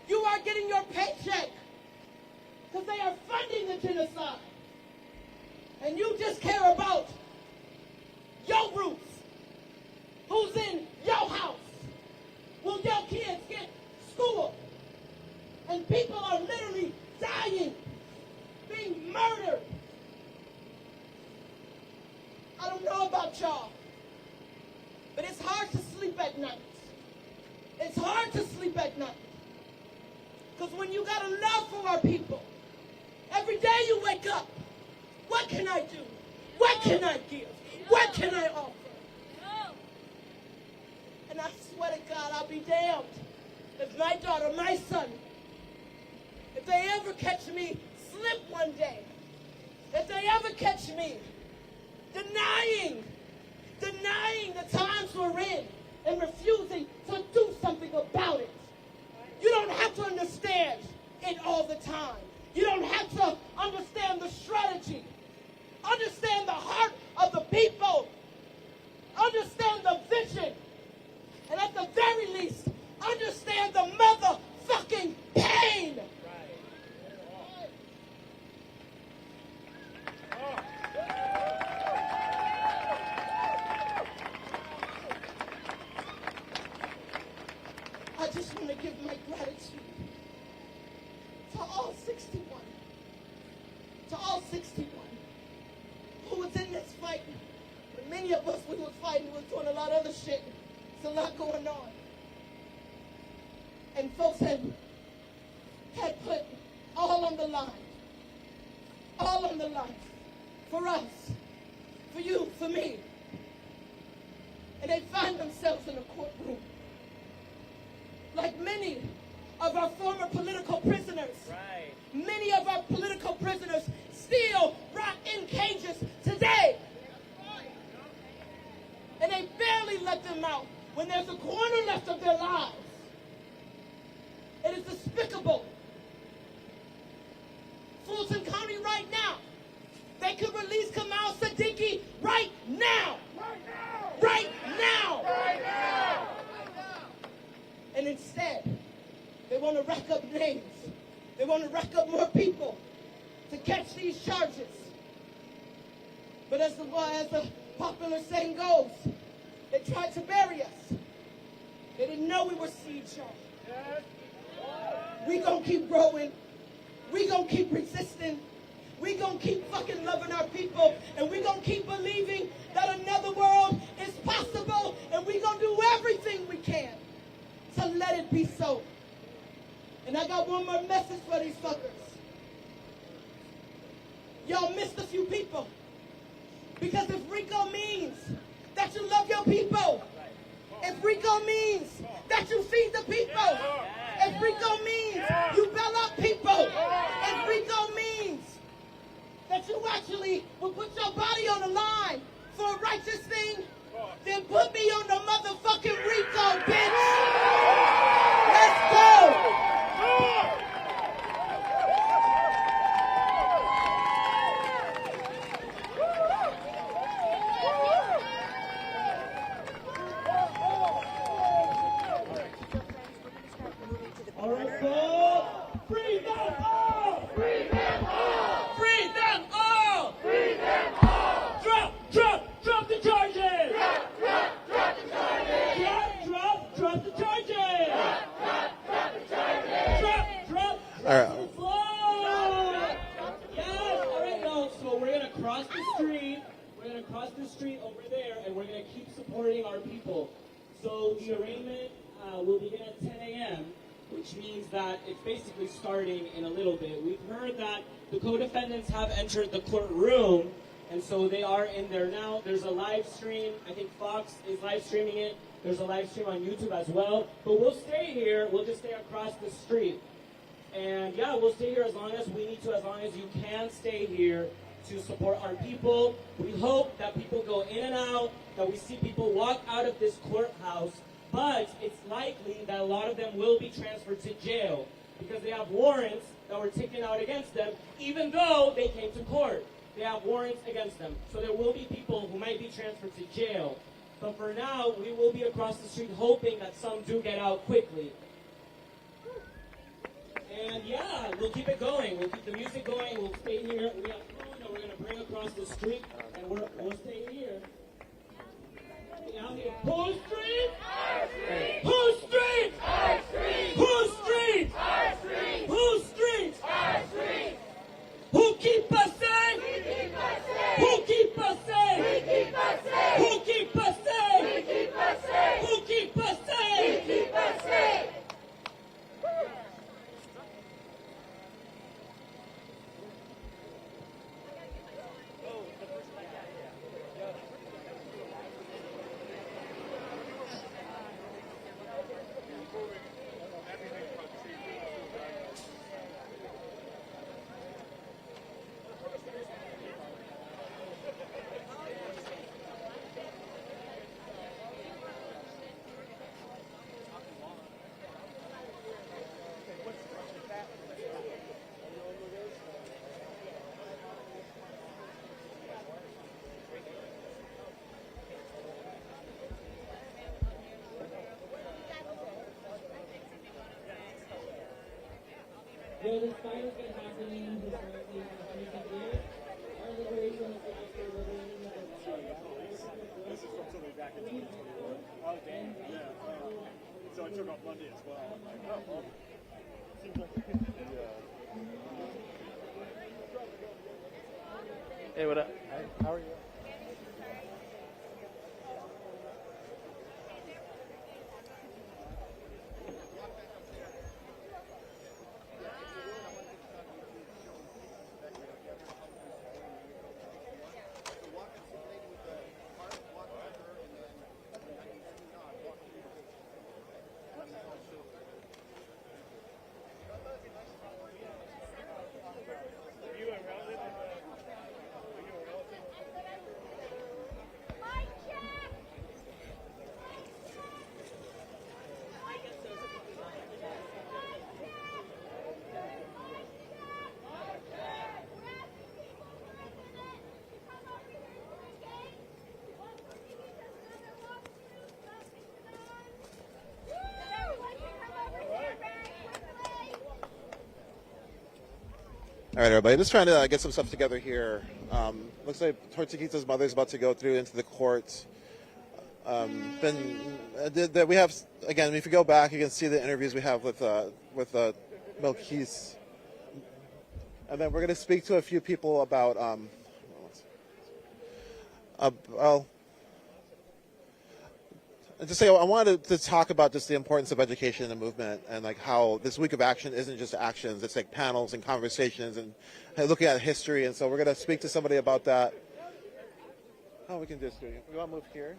You are getting your paycheck because they are funding the genocide. And you just care about your roots. Who's in your house? Will your kids get school? And people are literally dying, being murdered. I don't know about y'all, but it's hard to sleep at night. It's hard to sleep at night. Because when you got a love for our people, every day you wake up, what can I do? What can I give? What can I offer? And I swear to God, I'll be damned if my daughter, my son, if they ever catch me slip one day, if they ever catch me denying the times we're in and refusing to do something about it. You don't have to understand it all the time. You don't have to understand the strategy. Understand the heart of the people. Understand the vision. And at the very least, understand the motherfucking pain. I just want to give my gratitude to all 61. To all 61 who was in this fight. But many of us, we was fighting, we was doing a lot of other shit. There's a lot going on. And folks had put all on the line. All on the line. For us. For you. for me. And they find themselves in a courtroom. Like many of our former political prisoners. Right. Many of our political prisoners still rot in cages today. And they barely let them out when there's a corner left of their lives. It is despicable. Fulton County right now, they could release Kamal Siddiqui right now. Right now. Right now. Right now. And instead, they want to rack up names. They want to rack up more people to catch these charges. But as the popular saying goes, they tried to bury us. They didn't know we were seed charged. We gonna keep growing. We gonna keep resisting. We gonna keep fucking loving our people. And we gonna keep believing that another world is possible. And we gonna do everything we can to let it be so. And I got one more message for these fuckers. Y'all missed a few people. Because if Rico means that you love your people, if Rico means that you feed the people, if Rico means you bail out people, if Rico means that you actually will put your body on the line for a righteous thing, then put me on the motherfucking Rico, bitch. Let's go. Free them all! Free them all! Free them all! Free them all! Drop the charges! Drop the charges! Drop the charges! Drop the charges! Drop All right. the floor! Yes! All right, now, so we're gonna cross the street. We're gonna cross the street over there, and we're gonna keep supporting our people. So the arraignment will begin at 10 a.m., which means that it's basically starting in a little bit. We've heard that the co-defendants have entered the courtroom, and so they are in there now. There's a live stream. I think Fox is live streaming it. There's a live stream on YouTube as well. But we'll stay here. We'll just stay across the street. And yeah, we'll stay here as long as we need to, as long as you can stay here to support our people. We hope that people go in and out, that we see people walk out of this courthouse. But it's likely that a lot of them will be transferred to jail because they have warrants that were taken out against them, even though they came to court. They have warrants against them. So there will be people who might be transferred to jail. But for now, we will be across the street hoping that some do get out quickly. And yeah, we'll keep it going. We'll keep the music going. We'll stay here. We have food that we're going to bring across the street, and we'll stay here. Whose street? Our street. Whose street? Our street. Whose street? Our street. Whose street? Our street. Who keep us safe? We keep us safe. Who keep us safe? We keep us safe. Who keep us safe? We keep us safe. Who keep us safe? We keep us safe. Though this fight has been happening historically for recent years, our liberation is after liberating the This is from something back in 2021. Oh, damn. Yeah. So I took off Monday as well. I'm like, oh, well, seems like Hey, what up? How are you? All right, everybody, just trying to get some stuff together here. Looks like Tortuguita's mother is about to go through into the court. We have, again, if you go back, you can see the interviews we have with Milquise. And then we're going to speak to a few people about, just say I wanted to talk about just the importance of education in the movement and like how this week of action isn't just actions, it's like panels and conversations and looking at history. And so we're going to speak to somebody about that. Oh, we can just do it. You want to move here?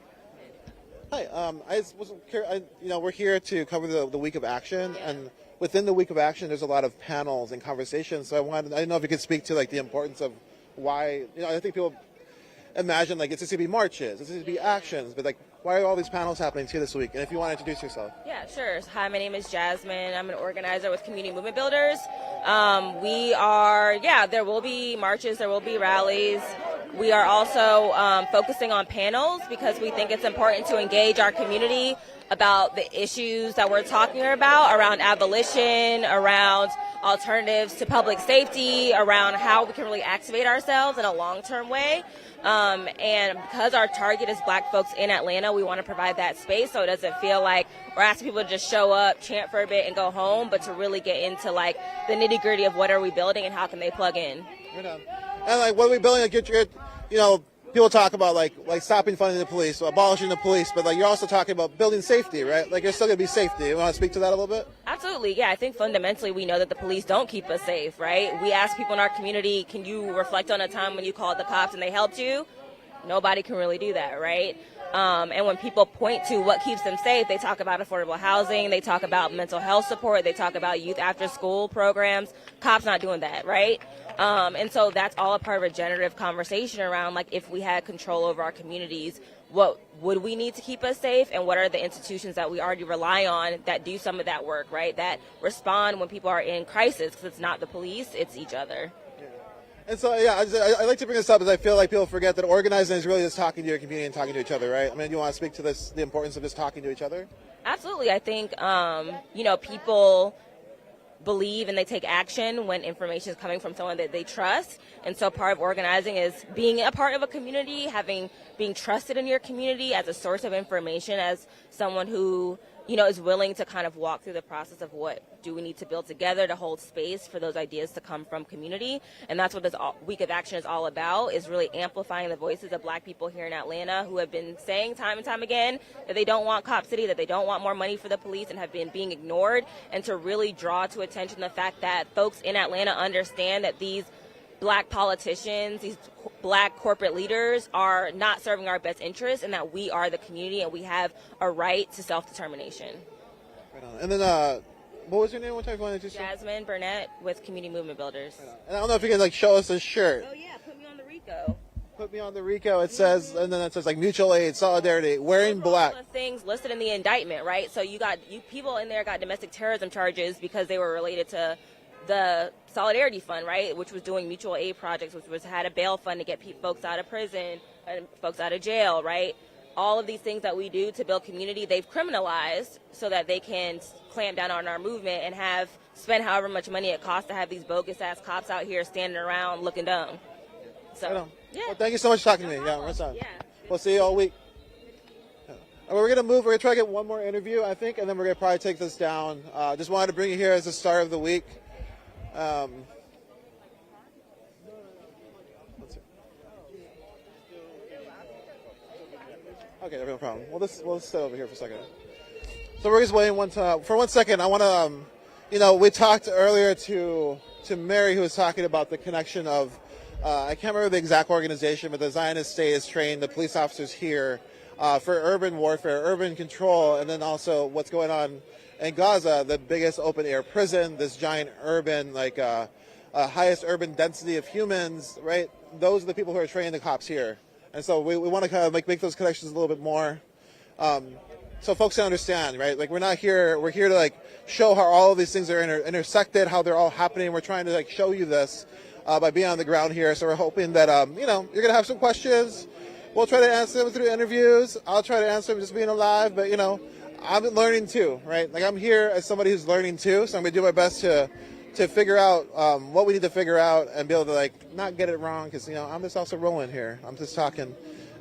Hi, I wasn't curious. We're here to cover the week of action, and within the week of action, there's a lot of panels and conversations. So I didn't know if you could speak to like the importance of why. I think people imagine like it's just going to be marches, it's going to be actions, but like why are all these panels happening too this week? And if you want to introduce yourself. Yeah, sure. Hi, my name is Jasmine. I'm an organizer with Community Movement Builders. There will be marches, there will be rallies. We are also focusing on panels because we think it's important to engage our community about the issues that we're talking about around abolition, around alternatives to public safety, around how we can really activate ourselves in a long-term way. And because our target is Black folks in Atlanta, we want to provide that space so it doesn't feel like we're asking people to just show up, chant for a bit, and go home, but to really get into like the nitty-gritty of what are we building and how can they plug in. And like what are we building? Like, people talk about like stopping funding the police, abolishing the police, but like you're also talking about building safety, right? Like you're still going to be safety. You want to speak to that a little bit? Absolutely, yeah. I think fundamentally we know that the police don't keep us safe, right? We ask people in our community, can you reflect on a time when you called the cops and they helped you? Nobody can really do that, right? And when people point to what keeps them safe, they talk about affordable housing, they talk about mental health support, they talk about youth after school programs. Cops not doing that, right? And so that's all a part of a generative conversation around like if we had control over our communities, what would we need to keep us safe, and what are the institutions that we already rely on that do some of that work, right? That respond when people are in crisis, because it's not the police, it's each other. And so, yeah, I like to bring this up because I feel like people forget that organizing is really just talking to your community and talking to each other, right? I mean, do you want to speak to the importance of just talking to each other? Absolutely. I think, people believe and they take action when information is coming from someone that they trust. And so part of organizing is being a part of a community, being trusted in your community as a source of information, as someone who is willing to kind of walk through the process of what do we need to build together to hold space for those ideas to come from community. And that's what this week of action is all about, is really amplifying the voices of Black people here in Atlanta who have been saying time and time again that they don't want Cop City, that they don't want more money for the police, and have been being ignored, and to really draw to attention the fact that folks in Atlanta understand that these Black politicians, these Black corporate leaders are not serving our best interests, and that we are the community and we have a right to self-determination. Right on. And then, what was your name? What time you to Jasmine Burnett with Community Movement Builders. Right on. And I don't know if you can show us this shirt. Oh yeah, put me on the Rico. Put me on the Rico. It says, and then it says mutual aid, solidarity, wearing black. All the things listed in the indictment, right? So you people in there got domestic terrorism charges because they were related to the Solidarity Fund, right, which was doing mutual aid projects, which had a bail fund to get folks out of prison and folks out of jail, right? All of these things that we do to build community, they've criminalized so that they can clamp down on our movement and spend however much money it costs to have these bogus-ass cops out here standing around looking dumb. So, yeah. Well, thank you so much for talking to me. Yeah, that's on. Yeah. We'll see you all week. We're going to move. We're going to try to get one more interview, I think, and then we're going to probably take this down. Just wanted to bring you here as the start of the week. Okay, no problem. We'll sit over here for a second. So we're just waiting for 1 second. I want to, we talked earlier to Mary, who was talking about the connection of, I can't remember the exact organization, but the Zionist state has trained the police officers here for urban warfare, urban control, and then also what's going on in Gaza, the biggest open-air prison, this giant urban, highest urban density of humans, right? Those are the people who are training the cops here. And so we want to kind of make those connections a little bit more, so folks can understand, right? Like we're here to show how all of these things are intersected, how they're all happening. We're trying to show you this by being on the ground here. So we're hoping that you're gonna have some questions. We'll try to answer them through interviews. I'll try to answer them just being alive, but I'm learning too, right? Like I'm here as somebody who's learning too, so I'm gonna do my best to to figure out what we need to figure out and be able to like not get it wrong, because I'm just also rolling here. I'm just talking,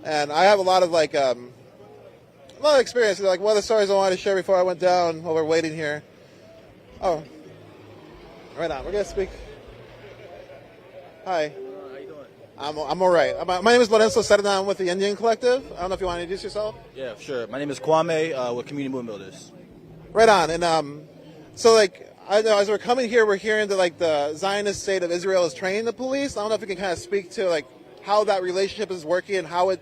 and I have a lot of experience. Like one of the stories I wanted to share before I went down while we're waiting here. Oh, right on. We're gonna speak. Hi. How you doing? I'm all right. My name is Lorenzo Serna. I'm with the NDN Collective. I don't know if you want to introduce yourself. Yeah, sure. My name is Kwame with Community Movement Builders. Right on. And so like I know as we're coming here, we're hearing that like the Zionist state of Israel is training the police. I don't know if you can kind of speak to like how that relationship is working and how it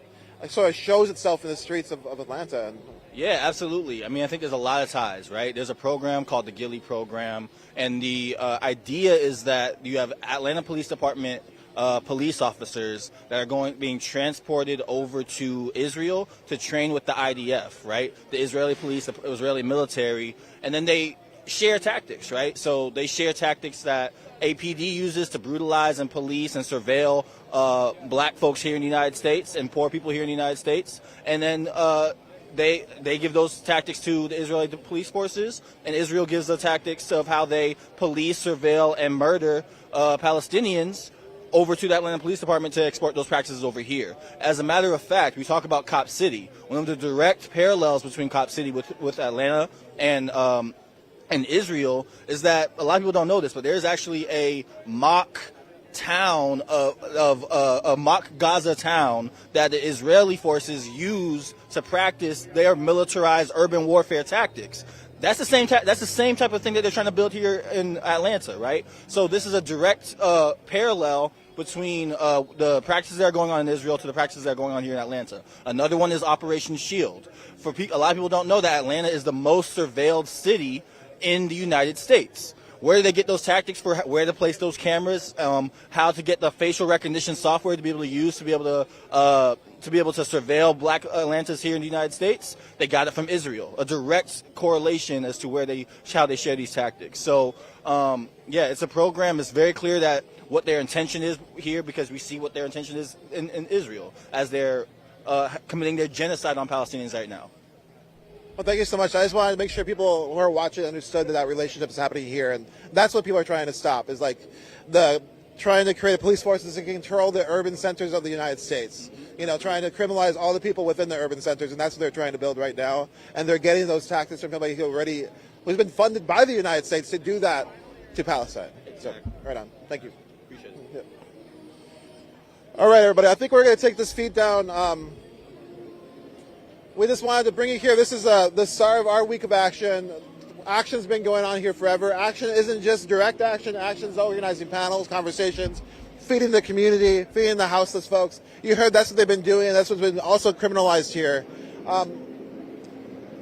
sort of shows itself in the streets of Atlanta. Yeah, absolutely. I mean, I think there's a lot of ties, right? There's a program called the Gilly Program, and the idea is that you have Atlanta Police Department police officers that are being transported over to Israel to train with the IDF, right? The Israeli police, the Israeli military, and then they share tactics, right? So they share tactics that APD uses to brutalize and police and surveil black folks here in the United States and poor people here in the United States, and then they give those tactics to the Israeli police forces, and Israel gives the tactics of how they police, surveil, and murder Palestinians over to the Atlanta Police Department to export those practices over here. As a matter of fact, we talk about Cop City. One of the direct parallels between Cop City with Atlanta and Israel is that a lot of people don't know this, but there's actually a mock town a mock Gaza town that the Israeli forces use to practice their militarized urban warfare tactics. That's the same type of thing that they're trying to build here in Atlanta, right? So this is a direct parallel between the practices that are going on in Israel to the practices that are going on here in Atlanta. Another one is Operation Shield. A lot of people don't know that Atlanta is the most surveilled city in the United States. Where do they get those tactics for where to place those cameras? How to get the facial recognition software to be able to use to be able to surveil black Atlantas here in the United States? They got it from Israel. A direct correlation as to how they share these tactics. So yeah, it's a program. It's very clear that what their intention is here, because we see what their intention is in Israel as they're committing their genocide on Palestinians right now. Well, thank you so much. I just wanted to make sure people who are watching understood that relationship is happening here, and that's what people are trying to stop, is like trying to create police forces that can control the urban centers of the United States. Trying to criminalize all the people within the urban centers, and that's what they're trying to build right now. And they're getting those tactics from somebody who's been funded by the United States to do that to Palestine. So, right on. Thank you. Appreciate it. Yeah. All right, everybody. I think we're going to take this feed down. We just wanted to bring you here. This is the start of our week of action. Action's been going on here forever. Action isn't just direct action. Action is organizing panels, conversations, feeding the community, feeding the houseless folks. You heard that's what they've been doing. That's what's been also criminalized here.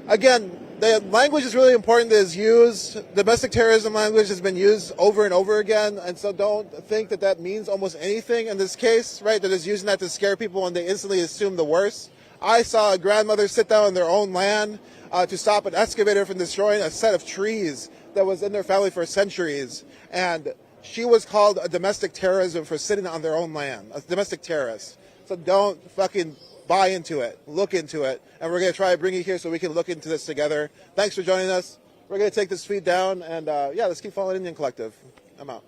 Again, the language is really important that is used. Domestic terrorism language has been used over and over again, and so don't think that means almost anything in this case, right? They're just using that to scare people and they instantly assume the worst. I saw a grandmother sit down on their own land to stop an excavator from destroying a set of trees that was in their family for centuries. And she was called a domestic terrorism for sitting on their own land, a domestic terrorist. So don't fucking buy into it. Look into it. And we're going to try to bring you here so we can look into this together. Thanks for joining us. We're going to take this feed down. And yeah, let's keep following Indian Collective. I'm out.